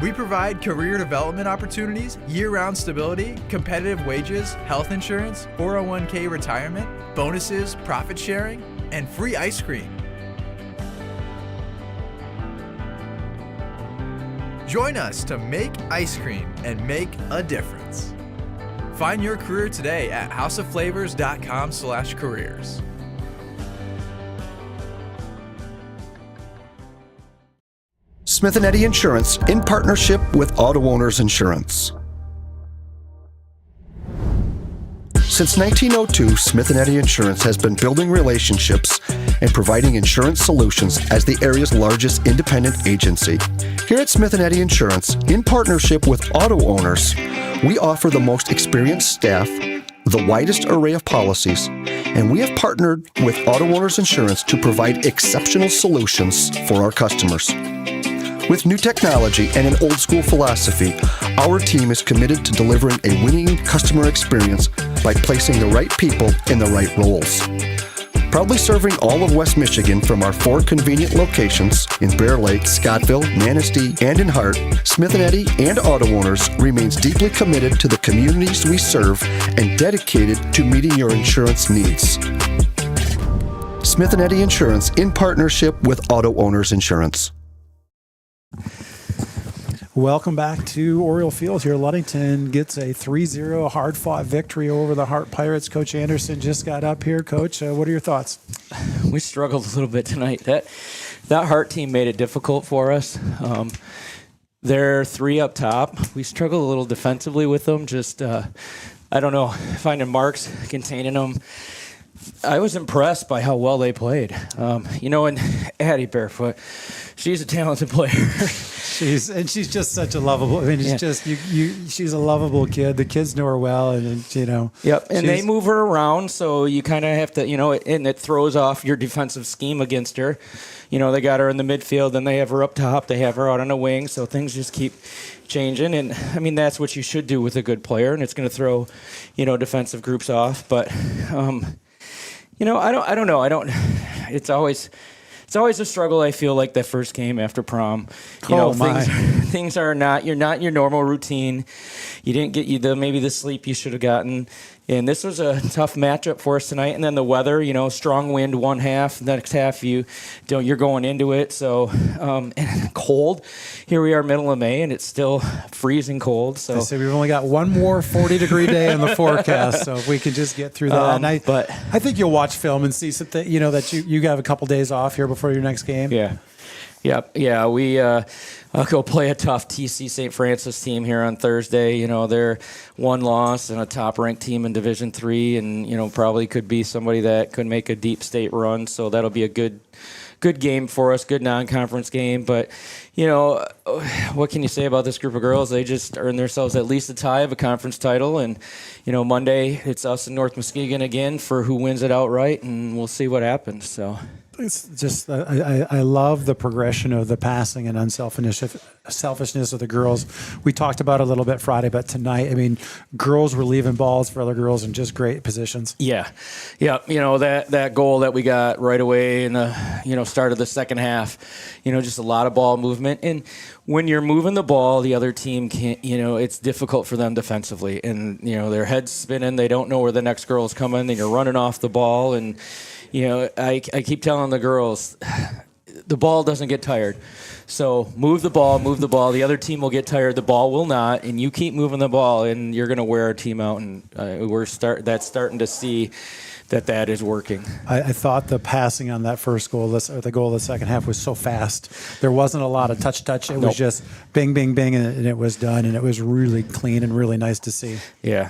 We provide career development opportunities, year-round stability, competitive wages, health insurance, 401k retirement, bonuses, profit sharing, and free ice cream. Join us to make ice cream and make a difference. Find your career today at houseofflavors.com/careers. Smith & Eddy Insurance in partnership with Auto Owners Insurance. Since 1902, Smith & Eddy Insurance has been building relationships and providing insurance solutions as the area's largest independent agency. Here at Smith & Eddy Insurance, in partnership with Auto Owners, we offer the most experienced staff, the widest array of policies, and we have partnered with Auto Owners Insurance to provide exceptional solutions for our customers. With new technology and an old-school philosophy, our team is committed to delivering a winning customer experience by placing the right people in the right roles. Proudly serving all of West Michigan from our 4 convenient locations in Bear Lake, Scottville, Manistee, and in Hart, Smith & Eddy and Auto Owners remains deeply committed to the communities we serve and dedicated to meeting your insurance needs. Smith & Eddy Insurance in partnership with Auto Owners Insurance. Welcome back to Oriole Field here. Ludington gets a 3-0 hard-fought victory over the Hart Pirates. Coach Anderson just got up here. Coach, what are your thoughts? We struggled a little bit tonight. That Hart team made it difficult for us. They're 3 up top. We struggled a little defensively with them. Just, I don't know, finding marks, containing them. I was impressed by how well they played. And Addie Barefoot, she's a talented player. She's just such a lovable. I mean, it's just she's a lovable kid. The kids know her well, and Yep, and they move her around, so you kind of have to, and it throws off your defensive scheme against her. They got her in the midfield, then they have her up top, they have her out on a wing, so things just keep changing. And I mean, that's what you should do with a good player, and it's going to throw, defensive groups off. But, I don't know. It's always a struggle. I feel like that first game after prom. Things are not. You're not in your normal routine. You didn't get maybe the sleep you should have gotten. And this was a tough matchup for us tonight. And then the weather, strong wind one half, next half you're going into it. So and cold. Here we are, middle of May, and it's still freezing cold. So we've only got one more 40-degree day in the forecast. So if we can just get through that, and I think you'll watch film and see something. That you have a couple days off here before your next game. Yeah. Yep. Yeah, I'll go play a tough TC St. Francis team here on Thursday. They're 1 loss and a top-ranked team in Division III, and probably could be somebody that could make a deep state run. So that'll be a good game for us, good non-conference game. But what can you say about this group of girls? They just earned themselves at least a tie of a conference title, and Monday it's us and North Muskegon again for who wins it outright, and we'll see what happens. So. It's just I love the progression of the passing and selfishness of the girls. We talked about it a little bit Friday, but tonight, I mean, girls were leaving balls for other girls in just great positions. Yeah. That goal that we got right away in the start of the second half, just a lot of ball movement. And when you're moving the ball, the other team can't. It's difficult for them defensively, and their heads spinning. They don't know where the next girl is coming. Then you're running off the ball and. I keep telling the girls, the ball doesn't get tired. So move the ball. The other team will get tired. The ball will not. And you keep moving the ball, and you're going to wear a team out. And that's starting to see that is working. I thought the passing on that first goal, or the goal of the second half, was so fast. There wasn't a lot of touch. It was just bing, bing, bing, and it was done. And it was really clean and really nice to see. Yeah.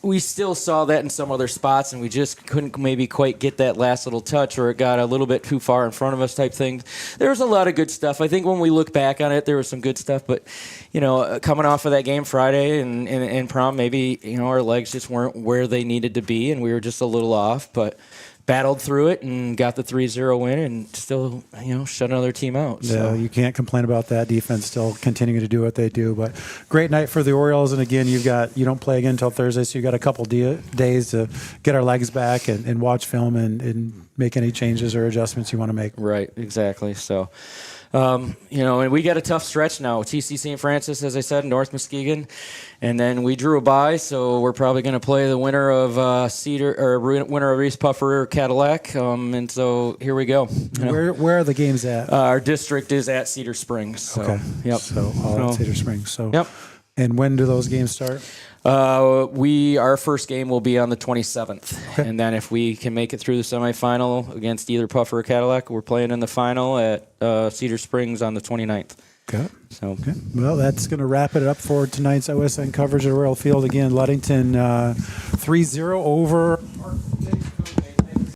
We still saw that in some other spots, and we just couldn't maybe quite get that last little touch, or it got a little bit too far in front of us type thing. There was a lot of good stuff. I think when we look back on it, there was some good stuff, but, coming off of that game Friday and prom, maybe, our legs just weren't where they needed to be, and we were just a little off, but battled through it and got the 3-0 win and still, shut another team out. So. Yeah, you can't complain about that. Defense still continuing to do what they do. But great night for the Orioles. And again, you don't play again until Thursday, so you got a couple days to get our legs back and watch film and make any changes or adjustments you want to make. Right, exactly. So. And we got a tough stretch now. TC St. Francis, as I said, North Muskegon, and then we drew a bye, so we're probably going to play the winner of winner of East Puffer Cadillac, and so here we go. Where are the games at? Our district is at Cedar Springs. So, okay. Yep. So all at Cedar Springs. So. Yep. And when do those games start? Our first game will be on the 27th, okay. And then if we can make it through the semifinal against either Puffer or Cadillac, we're playing in the final at Cedar Springs on the 29th. Okay. Okay. Well, that's going to wrap it up for tonight's OSN coverage at Oriole Field. Again, Ludington 3-0 over